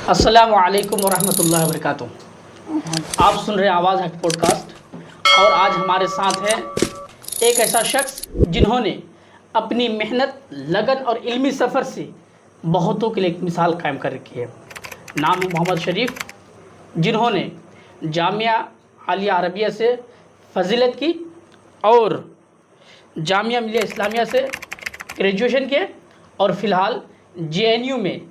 अस्सलामु अलैकुम वरहमतुल्लाहि वबरकातुहू। आप सुन रहे हैं आवाज़ हक पॉडकास्ट और आज हमारे साथ है एक ऐसा शख्स जिन्होंने अपनी मेहनत, लगन और इल्मी सफ़र से बहुतों के लिए एक मिसाल कायम कर रखी है। नाम है मोहम्मद शरीफ, जिन्होंने जामिया आलिया अरबिया से फ़जीलत की और जामिया मिलिया इस्लामिया से ग्रेजुएशन किए और फ़िलहाल JNU में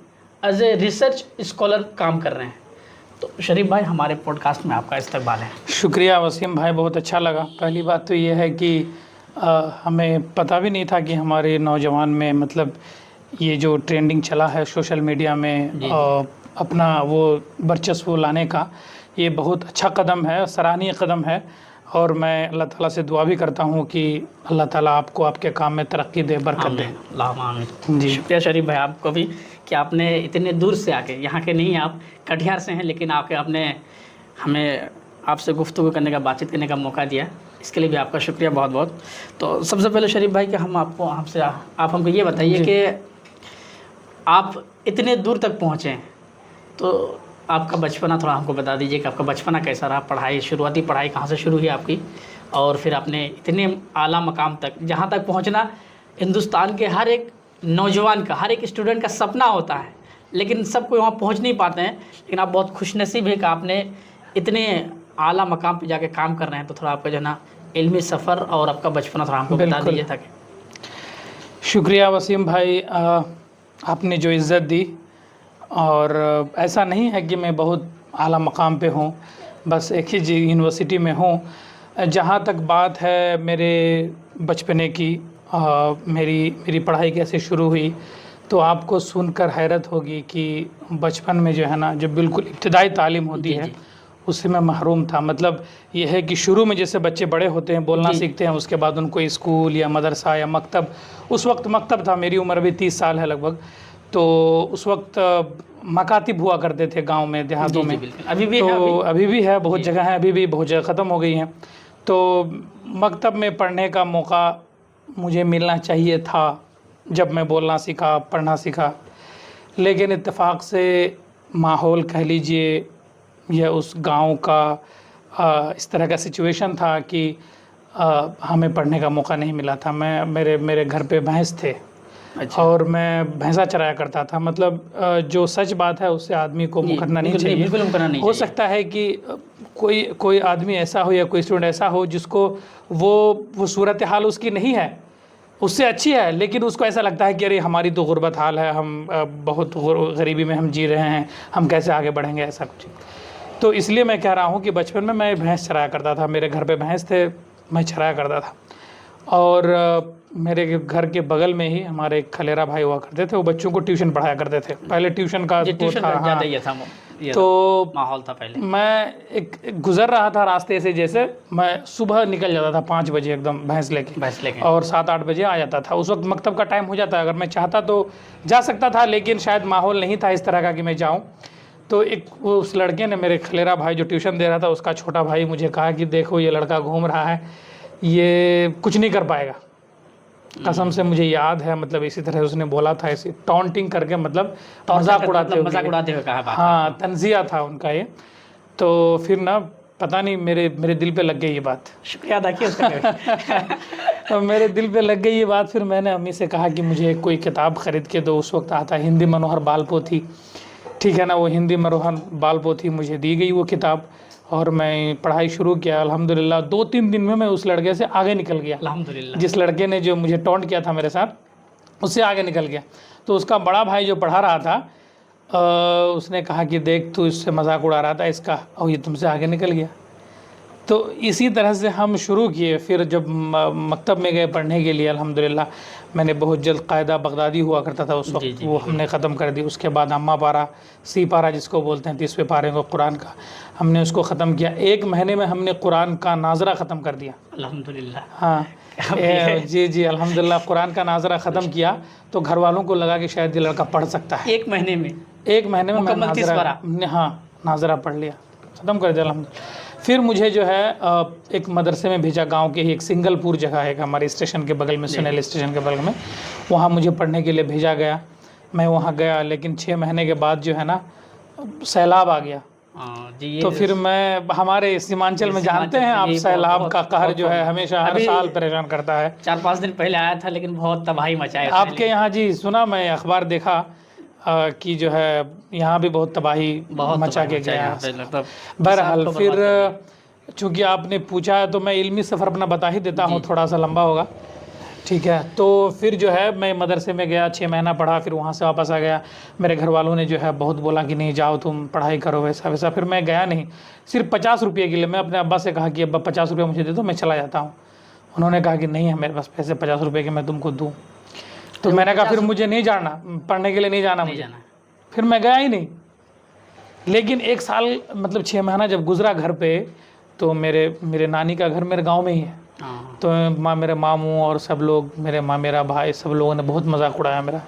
एज ए रिसर्च स्कॉलर काम कर रहे हैं। तो शरीफ भाई, हमारे पॉडकास्ट में आपका इस्तकबाल है। शुक्रिया वसीम भाई, बहुत अच्छा लगा। पहली बात तो ये है कि हमें पता भी नहीं था कि हमारे नौजवान में मतलब ये जो ट्रेंडिंग चला है सोशल मीडिया में अपना वो वर्चस्व लाने का, ये बहुत अच्छा कदम है, सराहनीय कदम है। और मैं अल्लाह ताला से दुआ भी करता हूँ कि अल्लाह ताला आपको आपके काम में तरक्की दे, बरकत दे। आमीन। जी शुक्रिया शरीफ भाई आपको भी कि आपने इतने दूर से आके, यहाँ के नहीं, आप कटिहार से हैं, लेकिन आके आपने हमें आपसे गुफ्तगू करने का, बातचीत करने का मौका दिया। इसके लिए भी आपका शुक्रिया बहुत बहुत। तो सबसे पहले शरीफ भाई कि हम आपको आप हमको ये बताइए कि आप इतने दूर तक पहुँचे, तो आपका बचपना थोड़ा हमको बता दीजिए कि आपका बचपना कैसा रहा, पढ़ाई, शुरुआती पढ़ाई कहाँ से शुरू हुई आपकी, और फिर आपने इतने आला मकाम तक जहाँ तक पहुँचना हिंदुस्तान के हर एक नौजवान का, हर एक स्टूडेंट का सपना होता है, लेकिन सब कोई वहाँ पहुँच नहीं पाते हैं। लेकिन आप बहुत खुशनसीब है कि आपने इतने आला मकाम पे जाके काम कर रहे हैं। तो थोड़ा आपका जो है ना इल्मी सफ़र और आपका बचपना थोड़ा हमको बता दीजिए ताकि। शुक्रिया वसीम भाई, आपने जो इज़्ज़त दी। और ऐसा नहीं है कि मैं बहुत आला मकाम पे हूँ, बस एक ही यूनिवर्सिटी में हूँ। जहाँ तक बात है मेरे बचपने की, मेरी पढ़ाई कैसे शुरू हुई, तो आपको सुनकर हैरत होगी कि बचपन में जो है ना, जो बिल्कुल इब्तिदाई तालीम होती है उससे मैं महरूम था। मतलब ये है कि शुरू में जैसे बच्चे बड़े होते हैं, बोलना सीखते हैं, उसके बाद उनको स्कूल या मदरसा या मकतब, उस वक्त मकतब था, मेरी उम्र भी 30 साल है लगभग, तो उस वक्त मकातिब हुआ करते थे गांव में, देहातों में। अभी भी तो है, अभी भी है, बहुत जगह है, अभी भी बहुत जगह ख़त्म हो गई हैं। तो मकतब में पढ़ने का मौका मुझे मिलना चाहिए था जब मैं बोलना सीखा, पढ़ना सीखा। लेकिन इत्तेफाक से माहौल कह लीजिए या उस गांव का इस तरह का सिचुएशन था कि हमें पढ़ने का मौका नहीं मिला था। मेरे घर पे भैंस थे। अच्छा। और मैं भैंसा चराया करता था। मतलब जो सच बात है उससे आदमी को मुकरना नहीं चाहिए। बिल्कुल मुकरना नहीं हो चाहिए। सकता है कि कोई आदमी ऐसा हो या कोई स्टूडेंट ऐसा हो जिसको वो सूरत हाल उसकी नहीं है, उससे अच्छी है, लेकिन उसको ऐसा लगता है कि अरे हमारी तो गुर्बत हाल है, हम बहुत गरीबी में हम जी रहे हैं, हम कैसे आगे बढ़ेंगे, ऐसा कुछ। तो इसलिए मैं कह रहा हूँ कि बचपन में मैं भैंस चराया करता था, मेरे घर पे भैंस थे, मैं चराया करता था। और मेरे घर के बगल में ही हमारे एक खलेरा भाई हुआ करते थे, वो बच्चों को ट्यूशन पढ़ाया करते थे। पहले ट्यूशन का वो था, हाँ, तो माहौल था पहले। मैं एक गुज़र रहा था रास्ते से, जैसे मैं सुबह निकल जाता था 5 बजे एकदम भैंस लेके और 7-8 बजे आ जाता था। उस वक्त मकतब का टाइम हो जाता है, अगर मैं चाहता तो जा सकता था, लेकिन शायद माहौल नहीं था इस तरह का कि मैं जाऊँ। तो उस लड़के ने, मेरे खलेरा भाई जो ट्यूशन दे रहा था, उसका छोटा भाई मुझे कहा कि देखो ये लड़का घूम रहा है, ये कुछ नहीं कर पाएगा। कसम से मुझे याद है, मतलब इसी तरह उसने बोला था, ऐसे टॉन्टिंग करके, मतलब मजाक उड़ाते हुए कहा। हाँ, तंजिया था उनका ये। तो फिर ना पता नहीं मेरे दिल पे लग गई ये बात। शुक्रिया अदा किया उसका। तो मेरे दिल पे लग गई ये बात। फिर मैंने अम्मी से कहा कि मुझे कोई किताब ख़रीद के दो। उस वक्त आता हिंदी मनोहर बाल पोथी, ठीक है ना, वो हिंदी मनोहर बाल पोथी मुझे दी गई वो किताब, और मैं पढ़ाई शुरू किया। अल्हम्दुलिल्लाह 2-3 दिन में मैं उस लड़के से आगे निकल गया। अल्हम्दुलिल्लाह। जिस लड़के ने जो मुझे टॉन्ट किया था मेरे साथ, उससे आगे निकल गया। तो उसका बड़ा भाई जो पढ़ा रहा था, उसने कहा कि देख तू इससे मजाक उड़ा रहा था इसका, और ये तुमसे आगे निकल गया। तो इसी तरह से हम शुरू किए। फिर जब मकतब में गए पढ़ने के लिए, अल्हम्दुलिल्लाह मैंने बहुत जल्द कायदा बगदादी हुआ करता था उस वक्त, वो हमने ख़त्म कर दी। उसके बाद अम्मा पारा, सी पारा जिसको बोलते हैं, 30वें पारे को कुरान का, हमने उसको ख़त्म किया। 1 महीने में हमने कुरान का नाजरा ख़त्म कर दिया, अल्हम्दुलिल्लाह। हाँ जी कुरान का नाजरा ख़त्म किया। तो घर वालों को लगा कि शायद ये लड़का पढ़ सकता है। 1 महीने में मैं नाजरा पढ़ लिया, ख़त्म कर दिया अल्हम्दुलिल्लाह। फिर मुझे जो है एक मदरसे में भेजा, गांव के ही एक सिंगलपुर जगह है हमारे स्टेशन के बगल में, सुनेल स्टेशन के बगल में, वहाँ मुझे पढ़ने के लिए भेजा गया। मैं वहाँ गया, लेकिन 6 महीने के बाद जो है ना सैलाब आ गया। जी ये तो फिर मैं हमारे सीमांचल में जानते हैं आप, ये सैलाब बहुत- का कहर बहुत जो है हमेशा हर अभी साल परेशान करता है। 4-5 दिन पहले आया था, लेकिन बहुत तबाही मचाई उसने। आपके यहाँ जी सुना, मैं अखबार देखा कि जो है यहाँ भी बहुत तबाही बहुत मचा तबाही के मचाई गया यहाँ पे, है। मतलब बहरहाल किसान को फिर बर्बाद कर दिया। चूंकि आपने पूछा है तो मैं इल्मी सफ़र अपना बता ही देता जी, हूँ, जी। थोड़ा सा लंबा होगा, ठीक है। तो फिर जो है मैं मदरसे में गया, 6 महीना पढ़ा, फिर वहाँ से वापस आ गया। मेरे घर वालों ने जो है बहुत बोला कि नहीं जाओ तुम पढ़ाई करो वैसा वैसा, फिर मैं गया नहीं। सिर्फ 50 रुपये के लिए मैं अपने अब्बा से कहा कि अब्बा 50 रुपये मुझे दे दो, मैं चला जाता हूँ। उन्होंने कहा कि नहीं है मेरे पास पैसे 50 रुपये के मैं तुमको दूँ। तो मैंने कहा फिर मुझे नहीं जाना, पढ़ने के लिए नहीं जाना नहीं मुझे। जाना है। फिर मैं गया ही नहीं। लेकिन 1 साल मतलब 6 महीना जब गुजरा घर पे, तो मेरे नानी का घर मेरे गांव में ही है। हाँ, तो मेरे मामू और सब लोग, मेरा भाई, सब लोगों ने बहुत मजाक उड़ाया मेरा।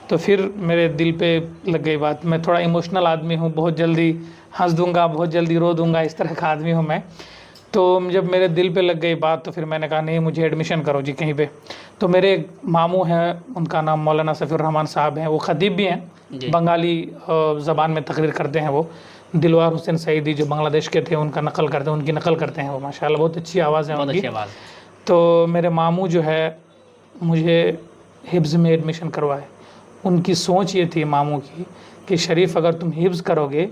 तो फिर मेरे दिल पे लग गई बात। मैं थोड़ा इमोशनल आदमी हूँ, बहुत जल्दी हंस दूंगा, बहुत जल्दी रो दूंगा, इस तरह का आदमी हूँ मैं। तो जब मेरे दिल पे लग गई बात, तो फिर मैंने कहा नहीं मुझे एडमिशन करो जी कहीं पे। तो मेरे एक मामू हैं, उनका नाम मौलाना सफ़ीर रहमान साहब हैं, वो ख़तीब भी हैं, जी। बंगाली ज़बान में तकरीर करते हैं वो। दिलवार हुसैन सईदी जो बांग्लादेश के थे, उनकी नकल करते हैं वो, माशाल्लाह बहुत अच्छी आवाज़ है बहुत उनकी। अच्छी आवाज़। तो मेरे मामू जो है मुझे हिब्ज़ में एडमिशन करवाए। उनकी सोच ये थी मामू की कि शरीफ अगर तुम हिब्ज़ करोगे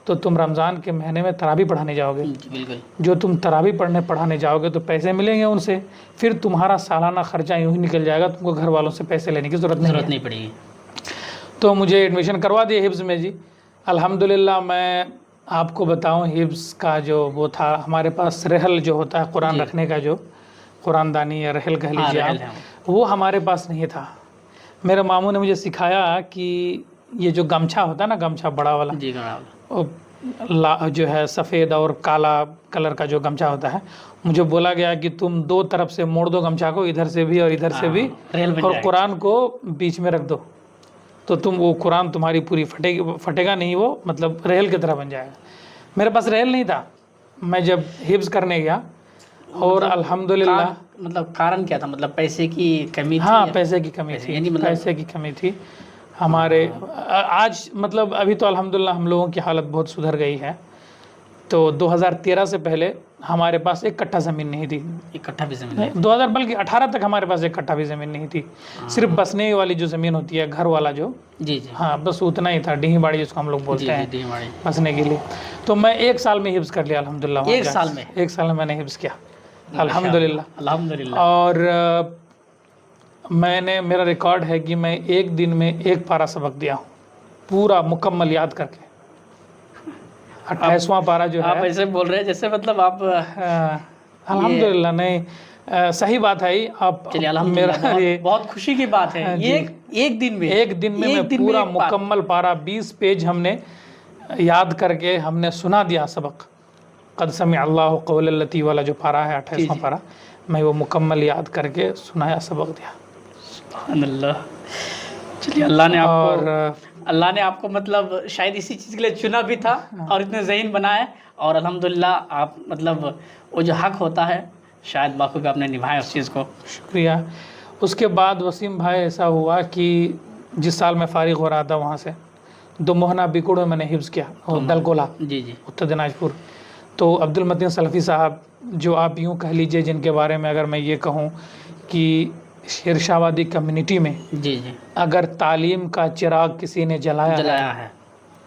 तो तुम रमज़ान के महीने में तरावी पढ़ाने जाओगे। जी, बिल्कुल। जो तुम तरावी पढ़ाने जाओगे तो पैसे मिलेंगे उनसे, फिर तुम्हारा सालाना ख़र्चा यूँ ही निकल जाएगा, तुमको घर वालों से पैसे लेने की ज़रूरत नहीं पड़ेगी। तो मुझे एडमिशन करवा दिए हिब्ज़ में जी। अल्हम्दुलिल्लाह मैं आपको बताऊं, हिब्ज़ का जो वो था, हमारे पास रहल जो होता है कुरान जी। रखने का, जो कुरानदानी या रहल कह लीजिए रहल आप, है वो हमारे पास नहीं था। मेरे मामू ने मुझे सिखाया कि ये जो गमछा होता है ना, गमछा बड़ा वाला, जी, गणाल। वो जो है सफ़ेद और काला कलर का जो गमछा होता है, मुझे बोला गया कि तुम 2 तरफ से मोड़ दो गमछा को, इधर से भी और इधर से भी, रेल बन और जाएगा। कुरान को बीच में रख दो, तो तुम वो कुरान तुम्हारी पूरी फटेगा नहीं, वो मतलब रेल की तरह बन जाएगा। मेरे पास रेल नहीं था। मैं जब हिब्ज़ करने गया और अल्हम्दुलिल्लाह, मतलब कारण क्या था? मतलब पैसे की कमी थी? हाँ या- पैसे की कमी थी, यानी मतलब पैसे की कमी थी हमारे। आज मतलब अभी तो अल्हम्दुलिल्लाह हम लोगों की हालत बहुत सुधर गई है। तो 2013 से पहले हमारे पास 1 कट्ठा ज़मीन नहीं थी। इकट्ठा भी ज़मीन नहीं। 2000 बल्कि 18 तक हमारे पास 1 कट्ठा भी ज़मीन नहीं थी। सिर्फ बसने वाली जो ज़मीन होती है, घर वाला जो, जी, जी। हाँ बस उतना ही था, डीही बाड़ी जिसको हम लोग बोलते जी, हैं, जी, हमारी। बसने के लिए। तो मैं 1 साल में हिब्ज़ कर लिया अल्हम्दुलिल्लाह। वहाँ 1 जाके। साल में? 1 साल में मैंने हिब्ज़ किया अल्हम्दुलिल्लाह। अल्हम्दुलिल्लाह। और मेरा रिकॉर्ड है कि मैं 1 दिन में 1 पारा सबक दिया हूँ, पूरा मुकम्मल याद करके। 28वां पारा जो आप है, ऐसे बोल रहे हैं जैसे मतलब आप अल्हम्दुलिल्लाह नहीं, सही बात है। आप चलिए अल्हम्दुलिल्लाह, मेरा ये बहुत खुशी की बात है। हाँ जी। एक दिन में, एक दिन में मैं पूरा मुकम्मल पारा 20 पेज हमने याद करके हमने सुना दिया सबक। क़द समिअ अल्लाहु क़ौल लती वाला जो पारा है, 28वां पारा, मैं वो मुकम्मल याद करके सुनाया, सबक दिया। सुभान अल्लाह। चलिए अल्लाह ने आपको मतलब शायद इसी चीज़ के लिए चुना भी था और इतने ज़हीन बनाए, और अल्हम्दुलिल्लाह आप मतलब वो जो हक़ होता है शायद बाखूबी आपने निभाया उस चीज़ को। शुक्रिया। उसके बाद वसीम भाई ऐसा हुआ कि जिस साल मैं फ़ारिग हो रहा था वहाँ से, 2 मोहना बिकुड़ में मैंने हिब्ज़ किया, और दलकोला, जी, जी। उत्तर दिनाजपुर। तो अब्दुल मतीन सलफ़ी साहब, जो आप यूँ कह लीजिए, जिनके बारे में अगर मैं ये कहूँ कि शेरशाहबादी कम्युनिटी में जी, जी। अगर तालीम का चिराग किसी ने जलाया है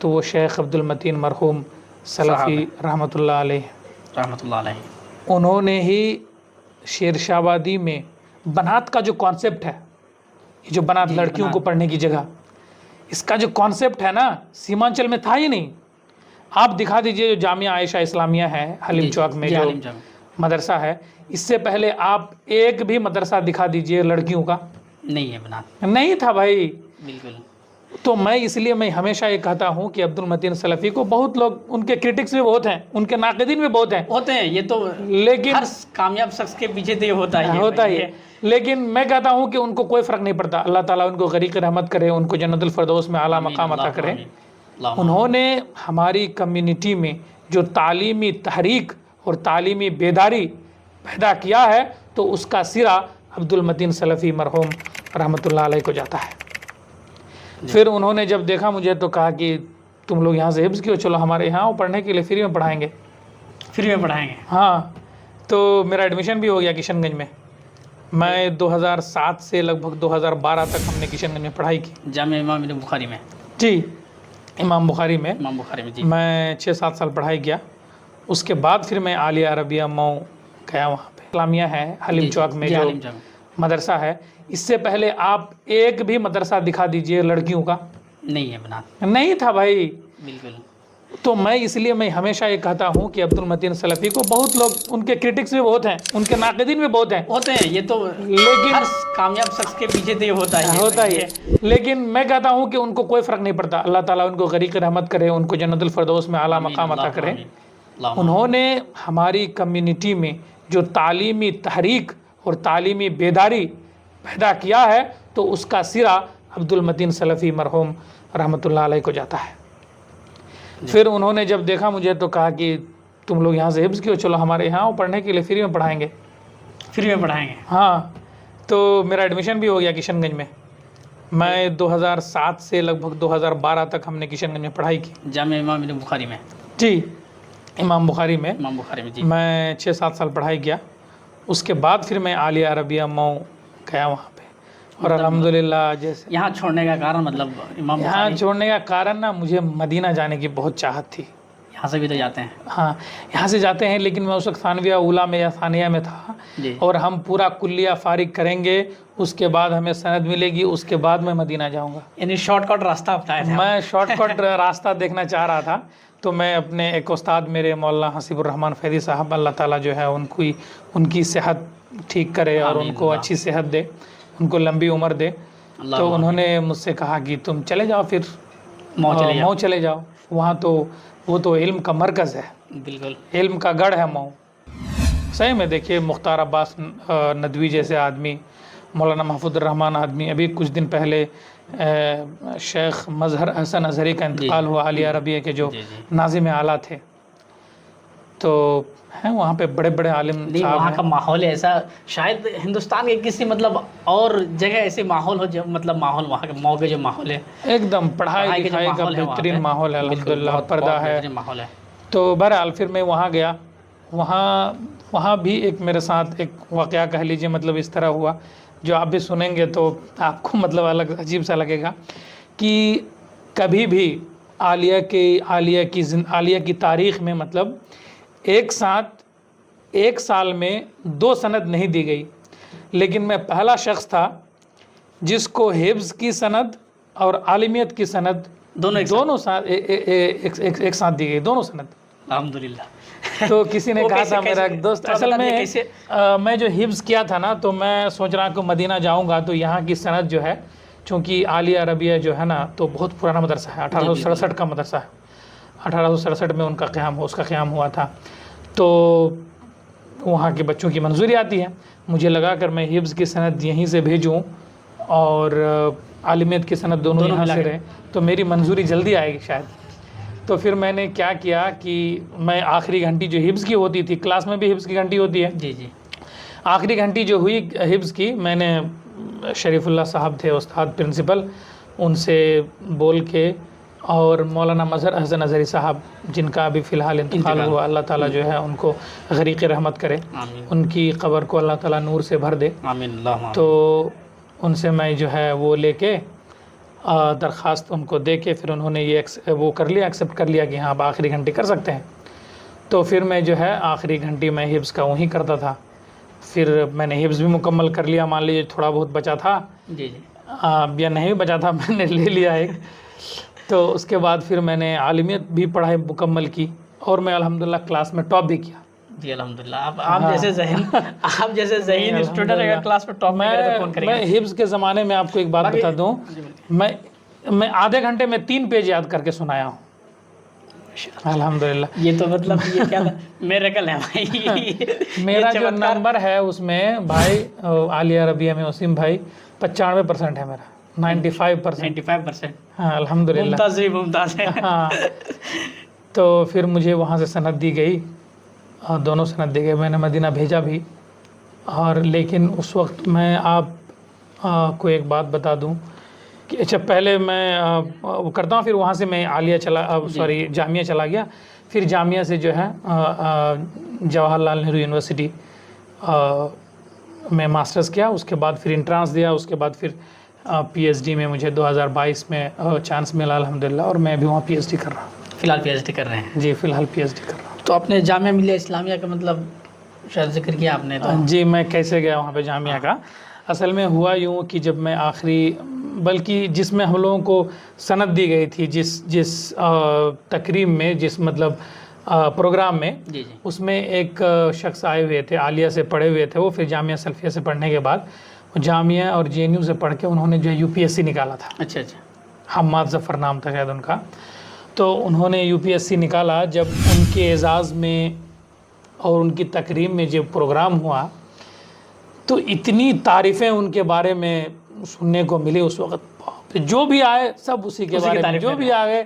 तो वो शेख अब्दुल मतीन मरहूम सलफ़ी रहमतुल्लाह अलैह। उन्होंने ही शेरशाहबादी में बनात का जो कॉन्सेप्ट है, ये जो बनात लड़कियों को पढ़ने की जगह, इसका जो कॉन्सेप्ट है ना, सीमांचल में था ही नहीं। आप दिखा दीजिए जो जामिया आयशा इस्लामिया है हलीम चौक में, जो मदरसा है, इससे पहले आप एक भी मदरसा दिखा दीजिए लड़कियों का, नहीं है, बनात नहीं था भाई, बिल्कुल। तो मैं हमेशा ये कहता हूँ कि अब्दुल मतीन सलफ़ी को बहुत लोग, उनके क्रिटिक्स भी बहुत हैं, उनके नाक़िदीन भी बहुत हैं, होते हैं, ये तो लेकिन हर कामयाब शख्स के पीछे तो ये होता ही है। लेकिन मैं कहता हूँ कि उनको कोई फ़र्क नहीं पड़ता। अल्लाह ताला उनको गरीक़ रहमत करे, उनको जन्नतुल फ़िरदौस में आला मकाम अता करे। उन्होंने हमारी कम्युनिटी में जो तालीमी तहरीक और तालीमी बेदारी पैदा किया है, तो उसका सिरा अब्दुल मतीन सलफ़ी मरहूम रहमतुल्लाह अलैह को जाता है। फिर उन्होंने जब देखा मुझे, तो कहा कि तुम लोग यहाँ से हिफ्ज़ की हो, चलो हमारे यहाँ आओ पढ़ने के लिए, फ्री में पढ़ाएंगे। फ्री में पढ़ाएंगे? हाँ, तो मेरा एडमिशन भी हो गया किशनगंज में। मैं 2007 से लगभग 2012 तक हमने किशनगंज में पढ़ाई की। जामिया इमाम बुखारी में? जी, इमाम बुखारी में। इमाम बुखारी में जी। मैं 6-7 साल पढ़ाई किया। उसके बाद फिर मैं आलिया अरबिया मऊ गया, वहाँ पे इस्लामिया है हलीम चौक में, जो मदरसा है। इससे पहले आप एक भी मदरसा दिखा दीजिए लड़कियों का, नहीं है बना, नहीं था भाई, बिल्कुल। तो मैं इसलिए मैं हमेशा ये कहता हूँ कि अब्दुल मतीन सलफ़ी को बहुत लोग, उनके क्रिटिक्स भी बहुत हैं, उनके नाक़िदीन भी बहुत हैं, होते हैं, ये तो लेकिन हर कामयाब शख्स के पीछे तो ये होता ही है। लेकिन मैं कहता हूँ कि उनको कोई फ़र्क नहीं पड़ता। अल्लाह ताला उनको गरीक़ रहमत करे, उनको जन्नतुल फ़िरदौस में आला मकाम अता करे। उन्होंने हमारी कम्युनिटी में जो तालीमी तहरीक और तालीमी बेदारी पैदा किया है, तो उसका सिरा अब्दुल मतीन सलफ़ी मरहूम रहमतुल्लाह अलैह को जाता है। फिर उन्होंने जब देखा मुझे, तो कहा कि तुम लोग यहाँ से हिफ्ज़ की हो, चलो हमारे यहाँ आओ पढ़ने के लिए, फ्री में पढ़ाएंगे। फ्री में पढ़ाएंगे? हाँ, तो मेरा एडमिशन भी हो गया किशनगंज में। मैं 2007 से लगभग 2012 तक हमने किशनगंज में पढ़ाई की। जामिया इमाम बुखारी में? जी, इमाम बुखारी में। इमाम बुखारी में जी। मैं 6-7 साल पढ़ाई किया। उसके बाद फिर मैं आलिया अरबिया मऊ गया वहाँ पे, और अल्हम्दुलिल्लाह। जैसे यहाँ छोड़ने का कारण, मतलब इमाम यहाँ छोड़ने का कारण ना, मुझे मदीना जाने की बहुत चाहत थी। यहाँ से भी तो जाते हैं? हाँ, यहाँ से जाते हैं, लेकिन मैं उस वक्त सानविया उला में या सानिया में था, और हम पूरा कुल्लिया फारिग करेंगे, उसके बाद हमें सनद मिलेगी, उसके बाद मैं मदीना जाऊँगा। यानी शॉर्टकट रास्ता अपनाया था? मैं शॉर्टकट रास्ता देखना चाह रहा था। तो मैं अपने एक उस्ताद मेरे मौलाना हसीबुर रहमान फैदी साहब, अल्लाह ताला जो है उनकी सेहत ठीक करे और उनको अच्छी सेहत दे, उनको लंबी उम्र दे। तो उन्होंने मुझसे कहा कि तुम चले जाओ, फिर मऊ चले जाओ। वहाँ तो वो तो इल्म का मरकज़ है, बिल्कुल इल्म का गढ़ है मऊ। सही में देखिए, मुख्तार अब्बास नदवी जैसे आदमी, मौलाना महफूजुर रहमान आदमी, अभी कुछ दिन पहले शेख मजहर हसन अजहरी का इंतकाल हुआ, आलिया अरबिया के जो नाज़िम आला थे। तो हैं वहाँ पे बड़े बड़े आलिम साहब। वहाँ का माहौल ऐसा, शायद हिंदुस्तान के किसी मतलब और जगह ऐसे माहौल हो, जो मतलब माहौल वहाँ के मऊ के जो माहौल है, एकदम पढ़ाई लिखाई का बेहतरीन माहौल है, अल्हम्दुलिल्लाह, पर्दा है, माहौल है। तो बहरहाल फिर मैं वहाँ गया। वहाँ भी एक मेरे साथ एक वाक़या कह लीजिए, मतलब इस तरह हुआ, जो आप भी सुनेंगे तो आपको मतलब अलग अजीब सा लगेगा, कि कभी भी आलिया की तारीख़ में, मतलब एक साल में 2 सनद नहीं दी गई, लेकिन मैं पहला शख्स था जिसको हिफ्ज़ की सनद और आलिमियत की सनद दोनों साथ एक साथ दी गई, दोनों सनद, अल्हम्दुलिल्लाह। तो किसी ने कहा था, मेरा एक दोस्त, असल में मैं जो हिफ्ज़ किया था ना, तो मैं सोच रहा कि मदीना जाऊंगा तो यहाँ की सनद जो है, चूँकि आलिया अरबिया जो है ना, तो बहुत पुराना मदरसा है, 1867 का मदरसा है, 1867 में उसका क़याम हुआ था। तो वहाँ के बच्चों की मंजूरी आती है, मुझे लगा कर मैं हिफ्ज़ की सनद यहीं से भेजूँ और आलिमियत की सनद दोनों यहाँ से रहे, तो मेरी मंजूरी जल्दी आएगी शायद। तो फिर मैंने क्या किया कि मैं आखिरी घंटी जो हिफ्ज़ की होती थी, क्लास में भी हिफ्ज़ की घंटी होती है, जी, आखिरी घंटी जो हुई हिफ्ज़ की, मैंने शरीफुल्लाह साहब थे उस्ताद प्रिंसिपल, उनसे बोल के, और मौलाना मजहर हसन अजहरी साहब, जिनका अभी फ़िलहाल इंतकाल हुआ, अल्लाह ताला जो है उनको गरीक़ रहमत करे, उनकी क़ब्र को अल्लाह ताला नूर से भर दे, आमीन। तो उनसे मैं जो है वो लेके दरख्वास्त उनको दे के, फिर उन्होंने वो कर लिया, एक्सेप्ट कर लिया कि हाँ आप आखिरी घंटी कर सकते हैं। तो फिर मैं जो है आखिरी घंटी मैं हिफ्ज़ का वहीं करता था। फिर मैंने हिफ्ज़ भी मुकम्मल कर लिया, मान लीजिए थोड़ा बहुत बचा था, जी, या नहीं बचा था, मैंने ले लिया एक। तो उसके बाद फिर मैंने आलिमियत भी पढ़ाई मुकम्मल की, और मैं अल्हम्दुलिल्लाह क्लास में टॉप भी किया। जी अल्हम्दुलिल्लाह। आप जैसे ज़हीन स्टूडेंट अगर क्लास में टॉप में करे तो कौन करेगा? मैं हिफ्ज़ के ज़माने में आपको एक बात बता दूं, मैं आधे घंटे में 3 पेज याद करके सुनाया हूँ, अल्हम्दुलिल्लाह। ये तो मतलब ये क्या था? मेरेकल है भाई। मेरा जो नंबर है उसमें भाई, आलिया अरबिया में वसीम भाई 95% है मेरा, 95%। हाँ अल्हम्दुलिल्लाह, मुमताज़ है। हाँ, तो फिर मुझे वहाँ से सनद दी गई, और दोनों सनद दी गई, मैंने मदीना भेजा भी। और लेकिन उस वक्त मैं को एक बात बता दूं अच्छा, पहले मैं वो करता हूँ, फिर वहाँ से मैं आलिया जामिया चला गया। फिर जामिया से जो है जवाहरलाल नेहरू यूनिवर्सिटी में मास्टर्स किया। उसके बाद फिर इंट्रांस दिया। उसके बाद फिर पीएचडी में मुझे 2022 में चांस मिला अल्हम्दुलिल्लाह, और मैं भी वहाँ पीएचडी कर रहा हूँ। फ़िलहाल पीएचडी कर रहे हैं? जी, फ़िलहाल पीएचडी कर रहा हूँ। तो आपने जामिया मिलिया इस्लामिया का मतलब शायद जिक्र किया आपने तो। जी, मैं कैसे गया वहाँ पे जामिया का। असल में हुआ यूँ कि जब मैं आखिरी, बल्कि जिसमें हम लोगों को सनद दी गई थी, जिस तकरीब में, जिस मतलब प्रोग्राम में, जी जी। उसमें एक शख्स आए हुए थे, आलिया से पढ़े हुए थे वो। फिर जामिया सल्फिया से पढ़ने के बाद जामिया और जेएनयू से पढ़ के उन्होंने जो यूपीएससी निकाला था। अच्छा अच्छा। हम्माद ज़फ़र नाम था शायद उनका। तो उन्होंने यूपीएससी निकाला। जब उनके एजाज़ में और उनकी तकरीम में जब प्रोग्राम हुआ, तो इतनी तारीफ़ें उनके बारे में सुनने को मिली उस वक़्त। जो भी आए सब उसी के बारे में, जो भी आ गए,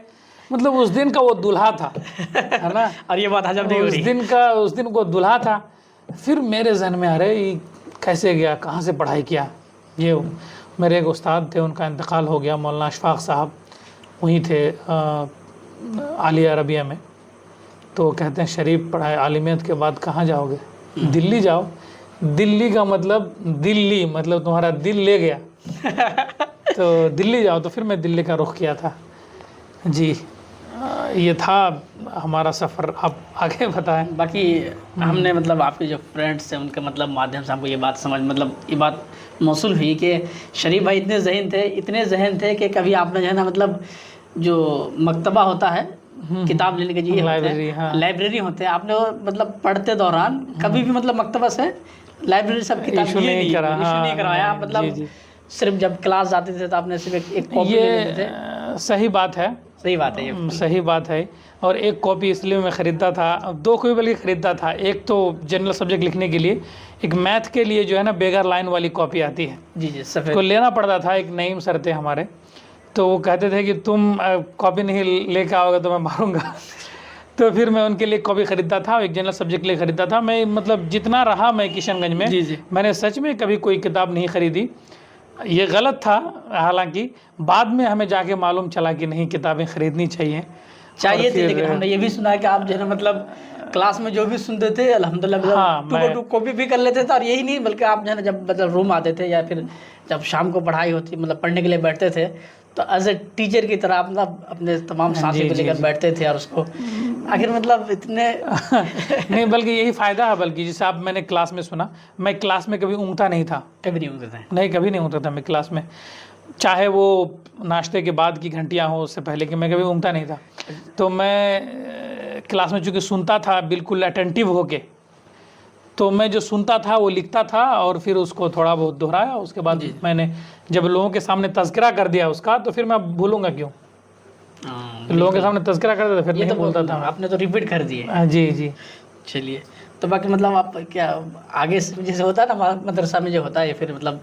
मतलब उस दिन का वो दूल्हा था, है ना। और ये बात हजम नहीं हो रही। उस दिन को दूल्हा था। फिर मेरे जहन में, अरे ये कैसे गया, कहाँ से पढ़ाई किया। ये मेरे एक उस्ताद थे, उनका इंतकाल हो गया, मौलाना अशफाक साहब, वहीं थे आलिया अरबिया में। तो कहते हैं शरीफ पढ़ाए, आलिमियत के बाद कहाँ जाओगे? दिल्ली जाओ। दिल्ली का मतलब दिल्ली, मतलब तुम्हारा दिल ले गया। तो दिल्ली जाओ। तो फिर मैं दिल्ली का रुख किया था। जी, ये था हमारा सफ़र। आप आगे बताएं। बाकी हमने मतलब आपके जो फ्रेंड्स हैं उनके मतलब माध्यम से हमको ये बात मतलब ये बात मौसूल हुई कि शरीफ भाई इतने जहन थे कि कभी आपने जो है ना मतलब जो मकतबा होता है, किताब लेने के लिए लाइब्रेरी, हाँ, लाइब्रेरी होते हैं, आपने वो मतलब पढ़ते दौरान कभी भी मतलब मकतबा से लाइब्रेरी सब किताब इशू नहीं करवाया। मतलब सिर्फ जब क्लास जाते थे तो आपने सिर्फ एक कॉपी ले लेते थे। सही बात है। सही बात है, ये सही बात है। और एक कॉपी इसलिए मैं ख़रीदता था, 2 कॉपी बल्कि ख़रीदता था। एक तो जनरल सब्जेक्ट लिखने के लिए, एक मैथ के लिए जो है ना बेगर लाइन वाली कॉपी आती है, जी जी, सफ़ेद को लेना पड़ता था। एक नईम सर थे हमारे, तो वो कहते थे कि तुम कॉपी नहीं लेकर आओगे तो मैं मारूंगा। तो फिर मैं उनके लिए कॉपी ख़रीदता था, एक जनरल सब्जेक्ट के लिए ख़रीदता था। मैं मतलब जितना रहा मैं किशनगंज में, जी जी, मैंने सच में कभी कोई किताब नहीं ख़रीदी। ये गलत था, हालांकि बाद में हमें जाके मालूम चला कि नहीं, किताबें ख़रीदनी चाहिए थी। लेकिन हमने ये भी सुना है कि आप जो है ना मतलब क्लास में जो भी सुनते थे अल्हम्दुलिल्लाह हाँ, टू कॉपी भी कर लेते थे। और यही नहीं बल्कि आप जो है ना जब मतलब रूम आते थे या फिर जब शाम को पढ़ाई होती मतलब पढ़ने के लिए बैठते थे, तो एज ए टीचर की तरह मतलब अपने तमाम साथी को लेकर बैठते थे और उसको आखिर मतलब इतने नहीं, बल्कि यही फ़ायदा है। बल्कि जैसे आप, मैंने क्लास में सुना, मैं क्लास में कभी ऊँगता नहीं था। कभी नहीं होते थे? नहीं, कभी नहीं होता था मैं क्लास में, चाहे वो नाश्ते के बाद की घंटियाँ हो, उससे पहले कि मैं कभी ऊँगता नहीं था। तो मैं क्लास में चूँकि सुनता था बिल्कुल अटेंटिव होके, तो मैं जो सुनता था वो लिखता था और फिर उसको थोड़ा बहुत दोहराया। उसके बाद मैंने जब लोगों के सामने तज़किरा कर दिया उसका, तो फिर मैं भूलूंगा क्यों। लोगों के सामने तज़किरा कर दिया फिर नहीं बोलता था। आपने तो रिपीट कर दिए। जी जी। चलिए, तो बाकी मतलब आप क्या आगे जैसे होता है ना मदरसा में जो होता है, फिर मतलब